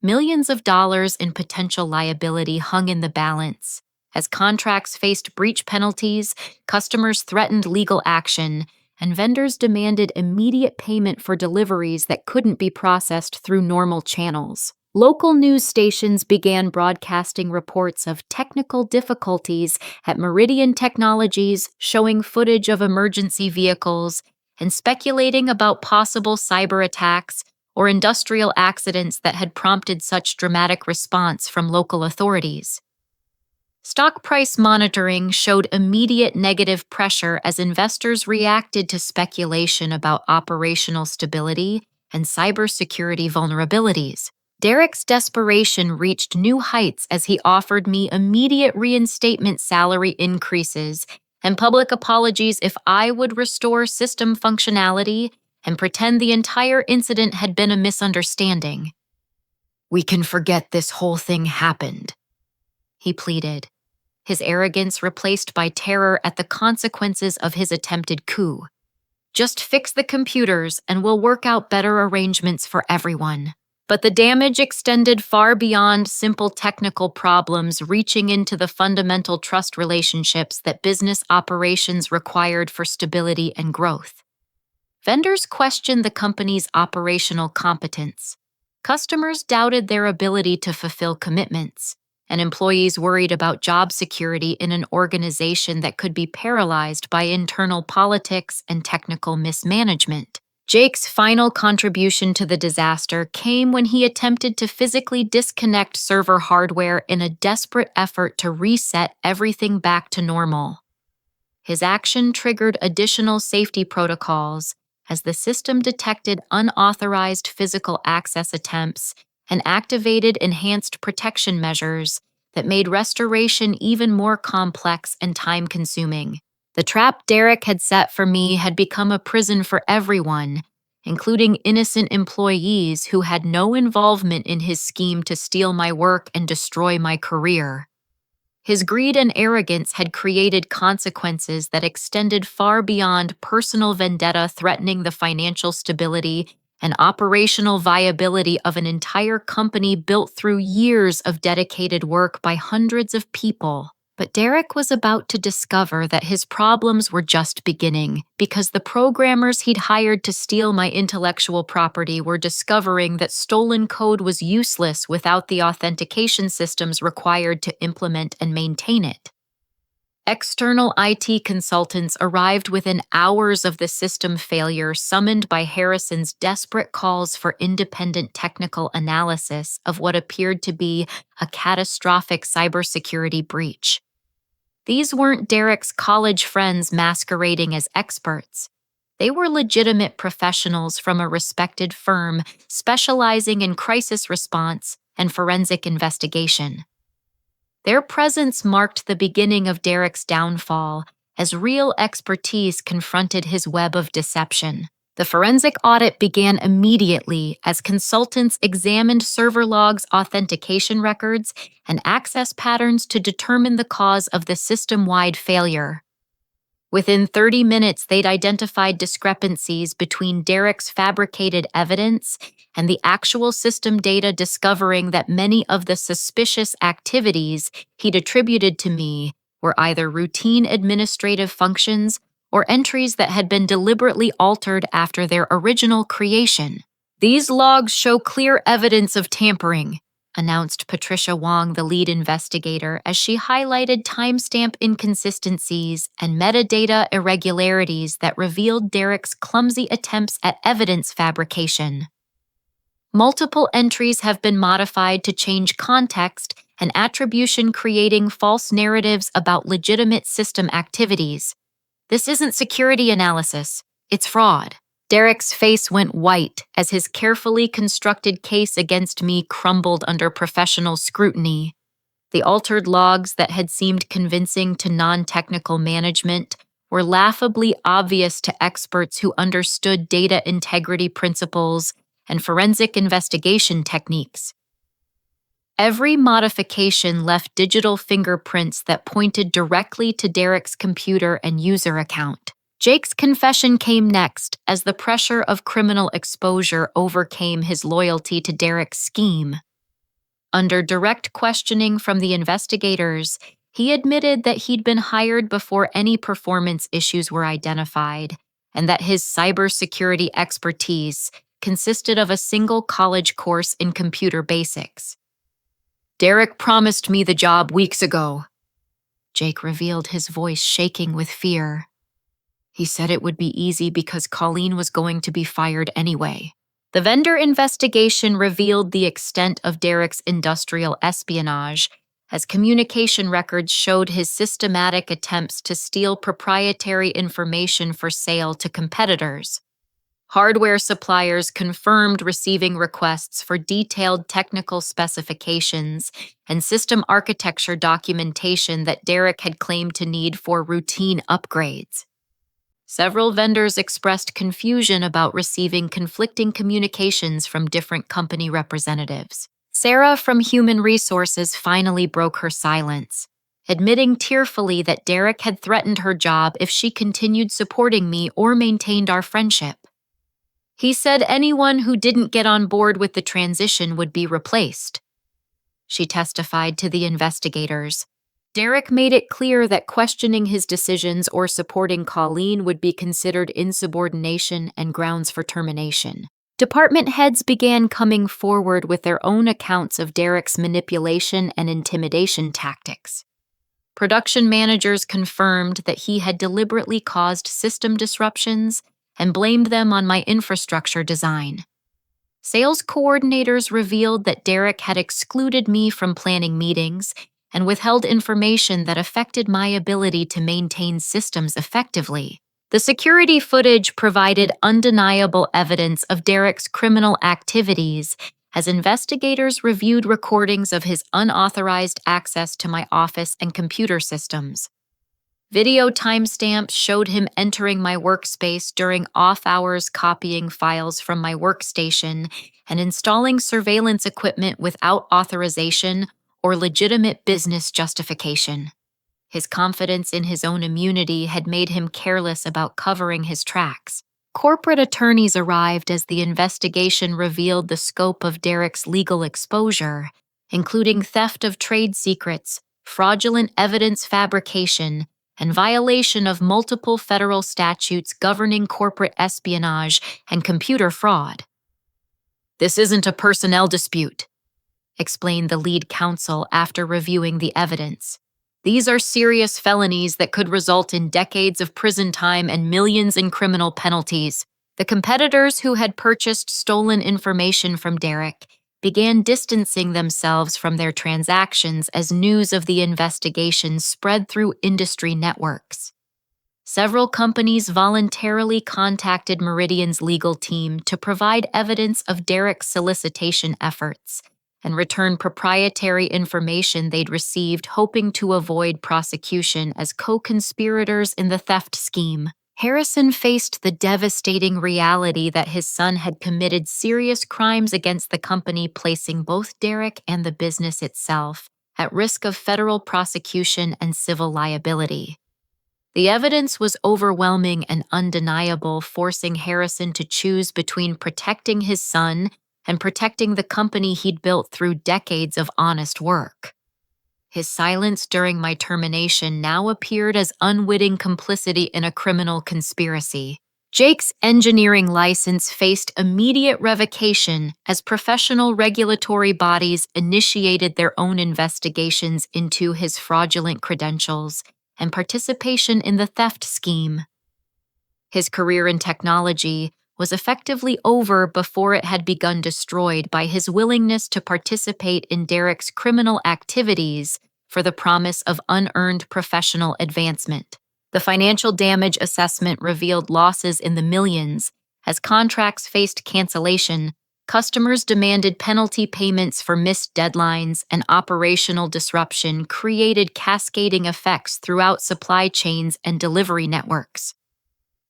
Millions of dollars in potential liability hung in the balance. As contracts faced breach penalties, customers threatened legal action, and vendors demanded immediate payment for deliveries that couldn't be processed through normal channels. Local news stations began broadcasting reports of technical difficulties at Meridian Technologies, showing footage of emergency vehicles, and speculating about possible cyber attacks or industrial accidents that had prompted such dramatic response from local authorities. Stock price monitoring showed immediate negative pressure as investors reacted to speculation about operational stability and cybersecurity vulnerabilities. Derek's desperation reached new heights as he offered me immediate reinstatement salary increases and public apologies if I would restore system functionality and pretend the entire incident had been a misunderstanding. "We can forget this whole thing happened," he pleaded, his arrogance replaced by terror at the consequences of his attempted coup. "Just fix the computers and we'll work out better arrangements for everyone." But the damage extended far beyond simple technical problems, reaching into the fundamental trust relationships that business operations required for stability and growth. Vendors questioned the company's operational competence. Customers doubted their ability to fulfill commitments, and employees worried about job security in an organization that could be paralyzed by internal politics and technical mismanagement. Jake's final contribution to the disaster came when he attempted to physically disconnect server hardware in a desperate effort to reset everything back to normal. His action triggered additional safety protocols as the system detected unauthorized physical access attempts and activated enhanced protection measures that made restoration even more complex and time-consuming. The trap Derek had set for me had become a prison for everyone, including innocent employees who had no involvement in his scheme to steal my work and destroy my career. His greed and arrogance had created consequences that extended far beyond personal vendetta, threatening the financial stability and operational viability of an entire company built through years of dedicated work by hundreds of people. But Derek was about to discover that his problems were just beginning, because the programmers he'd hired to steal my intellectual property were discovering that stolen code was useless without the authentication systems required to implement and maintain it. External IT consultants arrived within hours of the system failure, summoned by Harrison's desperate calls for independent technical analysis of what appeared to be a catastrophic cybersecurity breach. These weren't Derek's college friends masquerading as experts. They were legitimate professionals from a respected firm specializing in crisis response and forensic investigation. Their presence marked the beginning of Derek's downfall as real expertise confronted his web of deception. The forensic audit began immediately as consultants examined server logs, authentication records, and access patterns to determine the cause of the system-wide failure. Within 30 minutes, they'd identified discrepancies between Derek's fabricated evidence and the actual system data, discovering that many of the suspicious activities he'd attributed to me were either routine administrative functions or entries that had been deliberately altered after their original creation. "These logs show clear evidence of tampering," announced Patricia Wong, the lead investigator, as she highlighted timestamp inconsistencies and metadata irregularities that revealed Derek's clumsy attempts at evidence fabrication. "Multiple entries have been modified to change context and attribution, creating false narratives about legitimate system activities. This isn't security analysis, it's fraud." Derek's face went white as his carefully constructed case against me crumbled under professional scrutiny. The altered logs that had seemed convincing to non-technical management were laughably obvious to experts who understood data integrity principles and forensic investigation techniques. Every modification left digital fingerprints that pointed directly to Derek's computer and user account. Jake's confession came next as the pressure of criminal exposure overcame his loyalty to Derek's scheme. Under direct questioning from the investigators, he admitted that he'd been hired before any performance issues were identified, and that his cybersecurity expertise consisted of a single college course in computer basics. "Derek promised me the job weeks ago," Jake revealed, his voice shaking with fear. "He said it would be easy because Colleen was going to be fired anyway." The vendor investigation revealed the extent of Derek's industrial espionage, as communication records showed his systematic attempts to steal proprietary information for sale to competitors. Hardware suppliers confirmed receiving requests for detailed technical specifications and system architecture documentation that Derek had claimed to need for routine upgrades. Several vendors expressed confusion about receiving conflicting communications from different company representatives. Sarah from Human Resources finally broke her silence, admitting tearfully that Derek had threatened her job if she continued supporting me or maintained our friendship. "He said anyone who didn't get on board with the transition would be replaced," she testified to the investigators. Derek made it clear that questioning his decisions or supporting Colleen would be considered insubordination and grounds for termination. Department heads began coming forward with their own accounts of Derek's manipulation and intimidation tactics. Production managers confirmed that he had deliberately caused system disruptions and blamed them on my infrastructure design. Sales coordinators revealed that Derek had excluded me from planning meetings and withheld information that affected my ability to maintain systems effectively. The security footage provided undeniable evidence of Derek's criminal activities as investigators reviewed recordings of his unauthorized access to my office and computer systems. Video timestamps showed him entering my workspace during off hours, copying files from my workstation, and installing surveillance equipment without authorization or legitimate business justification. His confidence in his own immunity had made him careless about covering his tracks. Corporate attorneys arrived as the investigation revealed the scope of Derek's legal exposure, including theft of trade secrets, fraudulent evidence fabrication, and violation of multiple federal statutes governing corporate espionage and computer fraud. "This isn't a personnel dispute," explained the lead counsel after reviewing the evidence. "These are serious felonies that could result in decades of prison time and millions in criminal penalties." The competitors who had purchased stolen information from Derek began distancing themselves from their transactions as news of the investigation spread through industry networks. Several companies voluntarily contacted Meridian's legal team to provide evidence of Derek's solicitation efforts, and return proprietary information they'd received, hoping to avoid prosecution as co-conspirators in the theft scheme. Harrison faced the devastating reality that his son had committed serious crimes against the company, placing both Derek and the business itself at risk of federal prosecution and civil liability. The evidence was overwhelming and undeniable, forcing Harrison to choose between protecting his son and protecting the company he'd built through decades of honest work. His silence during my termination now appeared as unwitting complicity in a criminal conspiracy. Jake's engineering license faced immediate revocation as professional regulatory bodies initiated their own investigations into his fraudulent credentials and participation in the theft scheme. His career in technology was effectively over before it had begun, destroyed by his willingness to participate in Derek's criminal activities for the promise of unearned professional advancement. The financial damage assessment revealed losses in the millions. As contracts faced cancellation, customers demanded penalty payments for missed deadlines, and operational disruption created cascading effects throughout supply chains and delivery networks.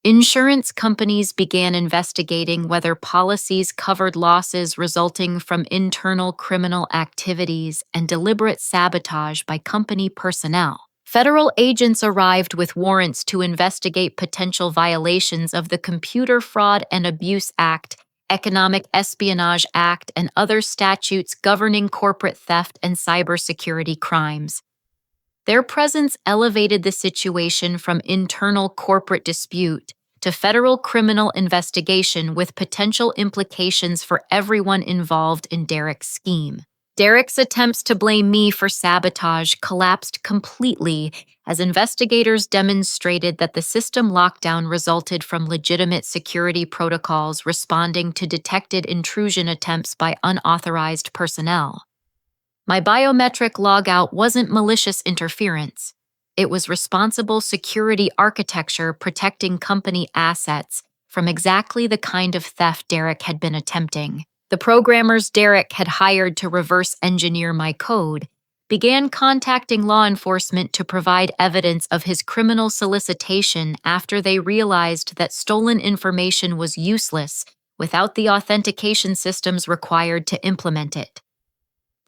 Insurance companies began investigating whether policies covered losses resulting from internal criminal activities and deliberate sabotage by company personnel. Federal agents arrived with warrants to investigate potential violations of the Computer Fraud and Abuse Act, Economic Espionage Act, and other statutes governing corporate theft and cybersecurity crimes. Their presence elevated the situation from internal corporate dispute to federal criminal investigation, with potential implications for everyone involved in Derek's scheme. Derek's attempts to blame me for sabotage collapsed completely as investigators demonstrated that the system lockdown resulted from legitimate security protocols responding to detected intrusion attempts by unauthorized personnel. My biometric logout wasn't malicious interference. It was responsible security architecture protecting company assets from exactly the kind of theft Derek had been attempting. The programmers Derek had hired to reverse engineer my code began contacting law enforcement to provide evidence of his criminal solicitation after they realized that stolen information was useless without the authentication systems required to implement it.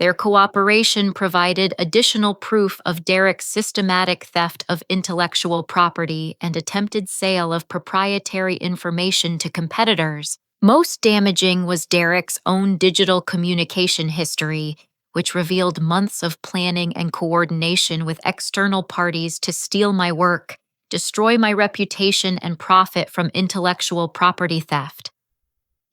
Their cooperation provided additional proof of Derek's systematic theft of intellectual property and attempted sale of proprietary information to competitors. Most damaging was Derek's own digital communication history, which revealed months of planning and coordination with external parties to steal my work, destroy my reputation, and profit from intellectual property theft.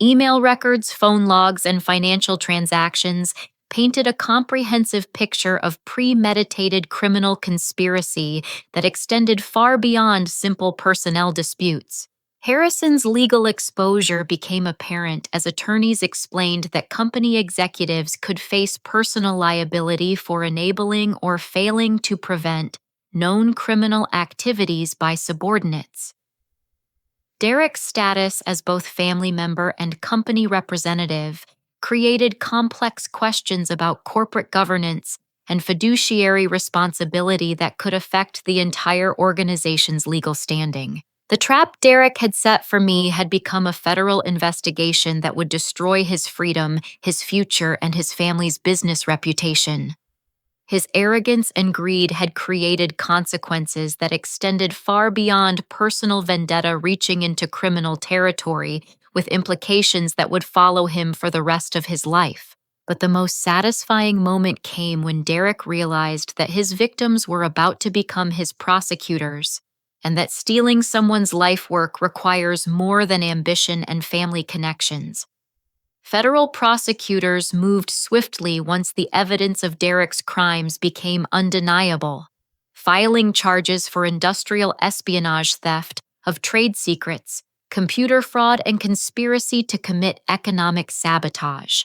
Email records, phone logs, and financial transactions painted a comprehensive picture of premeditated criminal conspiracy that extended far beyond simple personnel disputes. Harrison's legal exposure became apparent as attorneys explained that company executives could face personal liability for enabling or failing to prevent known criminal activities by subordinates. Derek's status as both family member and company representative created complex questions about corporate governance and fiduciary responsibility that could affect the entire organization's legal standing. The trap Derek had set for me had become a federal investigation that would destroy his freedom, his future, and his family's business reputation. His arrogance and greed had created consequences that extended far beyond personal vendetta, reaching into criminal territory, with implications that would follow him for the rest of his life. But the most satisfying moment came when Derek realized that his victims were about to become his prosecutors, and that stealing someone's life work requires more than ambition and family connections. Federal prosecutors moved swiftly once the evidence of Derek's crimes became undeniable, filing charges for industrial espionage, theft of trade secrets, computer fraud, and conspiracy to commit economic sabotage.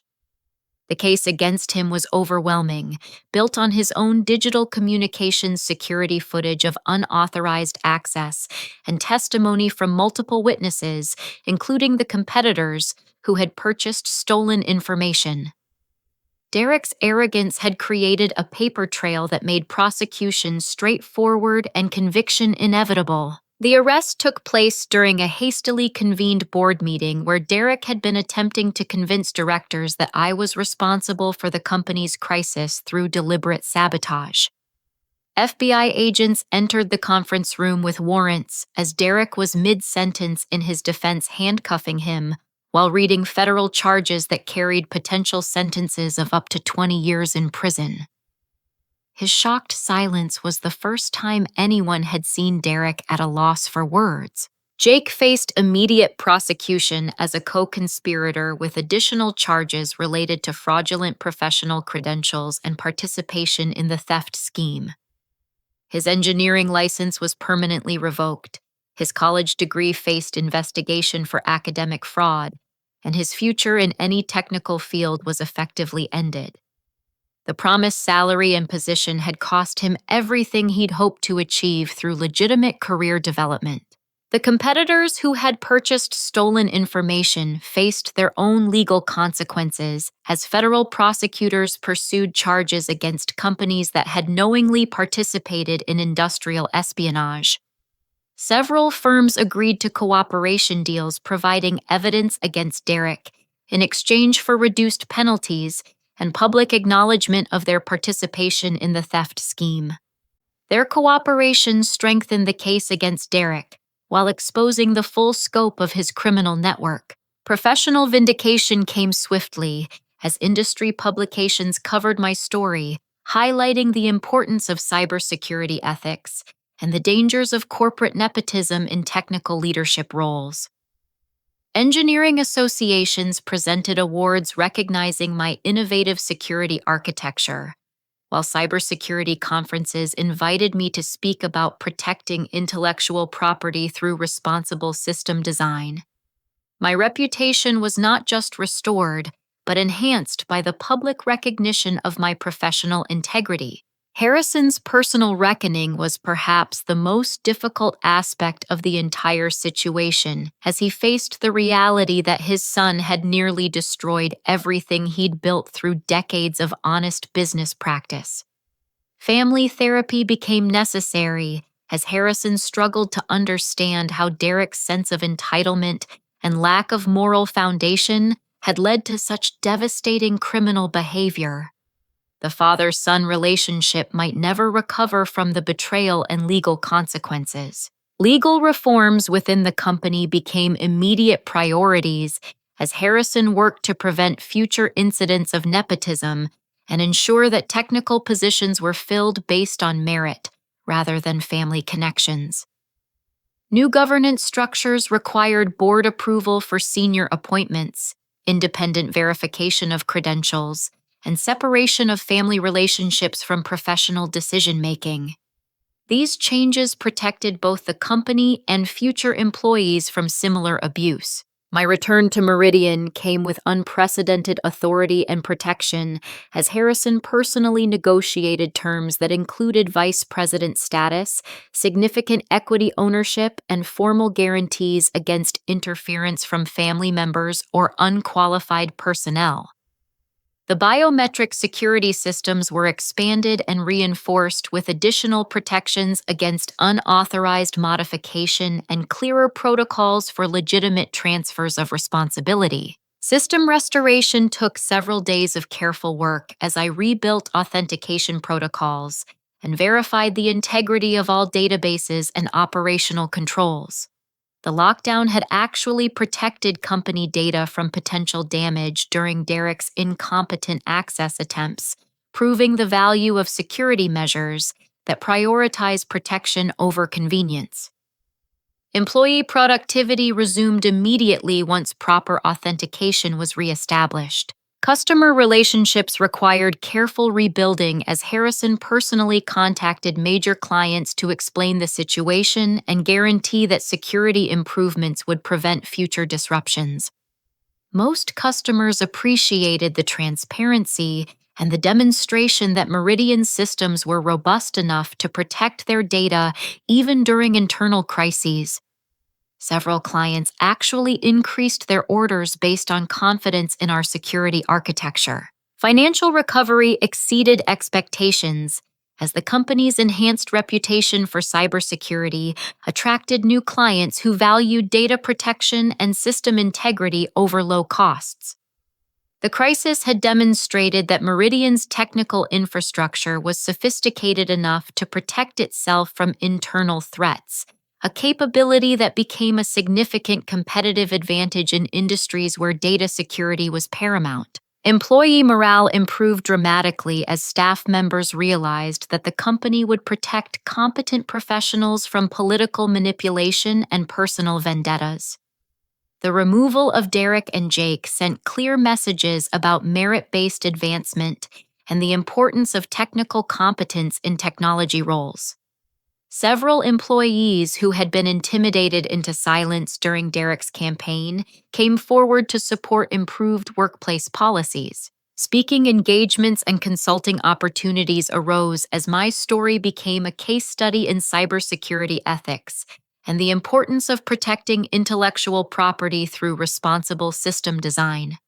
The case against him was overwhelming, built on his own digital communications security footage of unauthorized access and testimony from multiple witnesses, including the competitors who had purchased stolen information. Derek's arrogance had created a paper trail that made prosecution straightforward and conviction inevitable. The arrest took place during a hastily convened board meeting where Derek had been attempting to convince directors that I was responsible for the company's crisis through deliberate sabotage. FBI agents entered the conference room with warrants as Derek was mid-sentence in his defense handcuffing him while reading federal charges that carried potential sentences of up to 20 years in prison. His shocked silence was the first time anyone had seen Derek at a loss for words. Jake faced immediate prosecution as a co-conspirator with additional charges related to fraudulent professional credentials and participation in the theft scheme. His engineering license was permanently revoked, his college degree faced investigation for academic fraud, and his future in any technical field was effectively ended. The promised salary and position had cost him everything he'd hoped to achieve through legitimate career development. The competitors who had purchased stolen information faced their own legal consequences as federal prosecutors pursued charges against companies that had knowingly participated in industrial espionage. Several firms agreed to cooperation deals providing evidence against Derek in exchange for reduced penalties and public acknowledgement of their participation in the theft scheme. Their cooperation strengthened the case against Derek, while exposing the full scope of his criminal network. Professional vindication came swiftly as industry publications covered my story, highlighting the importance of cybersecurity ethics and the dangers of corporate nepotism in technical leadership roles. Engineering associations presented awards recognizing my innovative security architecture, while cybersecurity conferences invited me to speak about protecting intellectual property through responsible system design. My reputation was not just restored, but enhanced by the public recognition of my professional integrity. Harrison's personal reckoning was perhaps the most difficult aspect of the entire situation, as he faced the reality that his son had nearly destroyed everything he'd built through decades of honest business practice. Family therapy became necessary as Harrison struggled to understand how Derek's sense of entitlement and lack of moral foundation had led to such devastating criminal behavior. The father-son relationship might never recover from the betrayal and legal consequences. Legal reforms within the company became immediate priorities as Harrison worked to prevent future incidents of nepotism and ensure that technical positions were filled based on merit rather than family connections. New governance structures required board approval for senior appointments, independent verification of credentials, and separation of family relationships from professional decision-making. These changes protected both the company and future employees from similar abuse. My return to Meridian came with unprecedented authority and protection as Harrison personally negotiated terms that included vice president status, significant equity ownership, and formal guarantees against interference from family members or unqualified personnel. The biometric security systems were expanded and reinforced with additional protections against unauthorized modification and clearer protocols for legitimate transfers of responsibility. System restoration took several days of careful work as I rebuilt authentication protocols and verified the integrity of all databases and operational controls. The lockdown had actually protected company data from potential damage during Derek's incompetent access attempts, proving the value of security measures that prioritize protection over convenience. Employee productivity resumed immediately once proper authentication was reestablished. Customer relationships required careful rebuilding as Harrison personally contacted major clients to explain the situation and guarantee that security improvements would prevent future disruptions. Most customers appreciated the transparency and the demonstration that Meridian systems were robust enough to protect their data even during internal crises. Several clients actually increased their orders based on confidence in our security architecture. Financial recovery exceeded expectations as the company's enhanced reputation for cybersecurity attracted new clients who valued data protection and system integrity over low costs. The crisis had demonstrated that Meridian's technical infrastructure was sophisticated enough to protect itself from internal threats, a capability that became a significant competitive advantage in industries where data security was paramount. Employee morale improved dramatically as staff members realized that the company would protect competent professionals from political manipulation and personal vendettas. The removal of Derek and Jake sent clear messages about merit-based advancement and the importance of technical competence in technology roles. Several employees who had been intimidated into silence during Derek's campaign came forward to support improved workplace policies. Speaking engagements and consulting opportunities arose as my story became a case study in cybersecurity ethics and the importance of protecting intellectual property through responsible system design.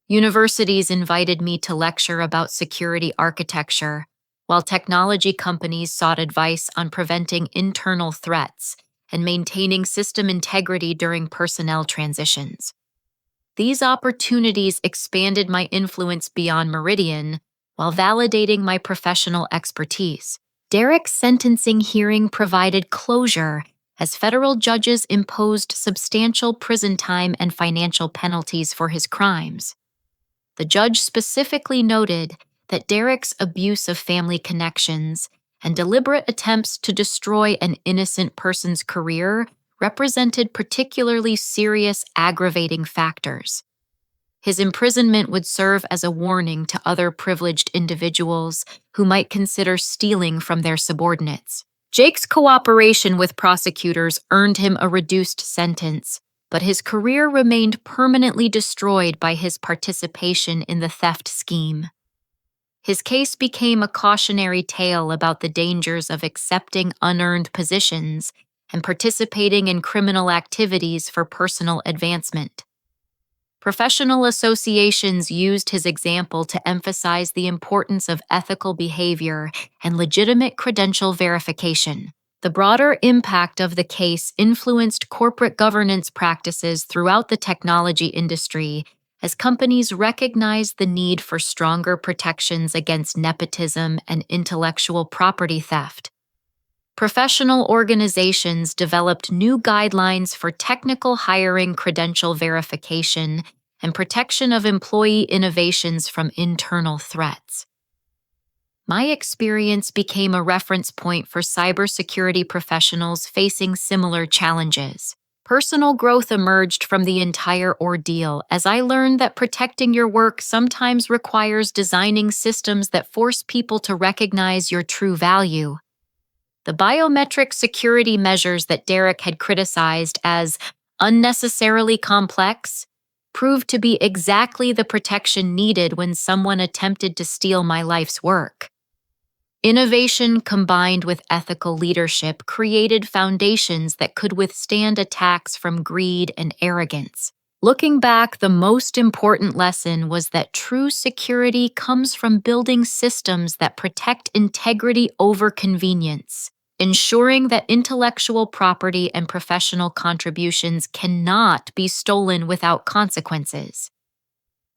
Universities invited me to lecture about security architecture, while technology companies sought advice on preventing internal threats and maintaining system integrity during personnel transitions. These opportunities expanded my influence beyond Meridian while validating my professional expertise. Derek's sentencing hearing provided closure as federal judges imposed substantial prison time and financial penalties for his crimes. The judge specifically noted that Derek's abuse of family connections and deliberate attempts to destroy an innocent person's career represented particularly serious aggravating factors. His imprisonment would serve as a warning to other privileged individuals who might consider stealing from their subordinates. Jake's cooperation with prosecutors earned him a reduced sentence, but his career remained permanently destroyed by his participation in the theft scheme. His case became a cautionary tale about the dangers of accepting unearned positions and participating in criminal activities for personal advancement. Professional associations used his example to emphasize the importance of ethical behavior and legitimate credential verification. The broader impact of the case influenced corporate governance practices throughout the technology industry as companies recognized the need for stronger protections against nepotism and intellectual property theft. Professional organizations developed new guidelines for technical hiring, credential verification, and protection of employee innovations from internal threats. My experience became a reference point for cybersecurity professionals facing similar challenges. Personal growth emerged from the entire ordeal as I learned that protecting your work sometimes requires designing systems that force people to recognize your true value. The biometric security measures that Derek had criticized as unnecessarily complex proved to be exactly the protection needed when someone attempted to steal my life's work. Innovation combined with ethical leadership created foundations that could withstand attacks from greed and arrogance. Looking back, the most important lesson was that true security comes from building systems that protect integrity over convenience, ensuring that intellectual property and professional contributions cannot be stolen without consequences.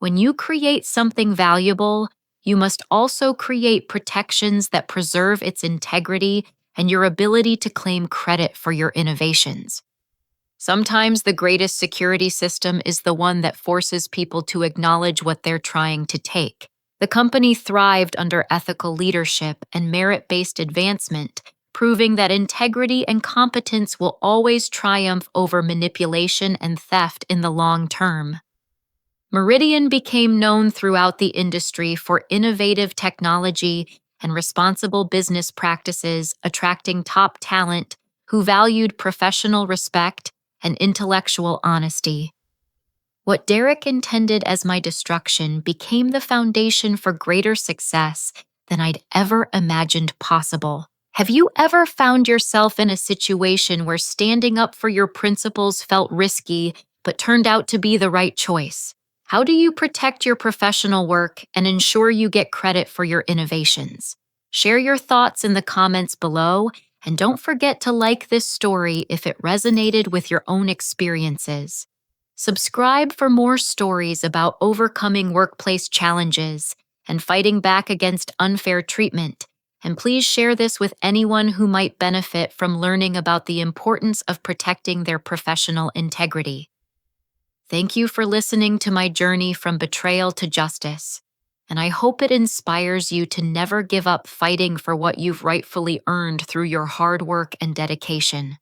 When you create something valuable, you must also create protections that preserve its integrity and your ability to claim credit for your innovations. Sometimes the greatest security system is the one that forces people to acknowledge what they're trying to take. The company thrived under ethical leadership and merit-based advancement, proving that integrity and competence will always triumph over manipulation and theft in the long term. Meridian became known throughout the industry for innovative technology and responsible business practices, attracting top talent who valued professional respect and intellectual honesty. What Derek intended as my destruction became the foundation for greater success than I'd ever imagined possible. Have you ever found yourself in a situation where standing up for your principles felt risky but turned out to be the right choice? How do you protect your professional work and ensure you get credit for your innovations? Share your thoughts in the comments below, and don't forget to like this story if it resonated with your own experiences. Subscribe for more stories about overcoming workplace challenges and fighting back against unfair treatment. And please share this with anyone who might benefit from learning about the importance of protecting their professional integrity. Thank you for listening to my journey from betrayal to justice, and I hope it inspires you to never give up fighting for what you've rightfully earned through your hard work and dedication.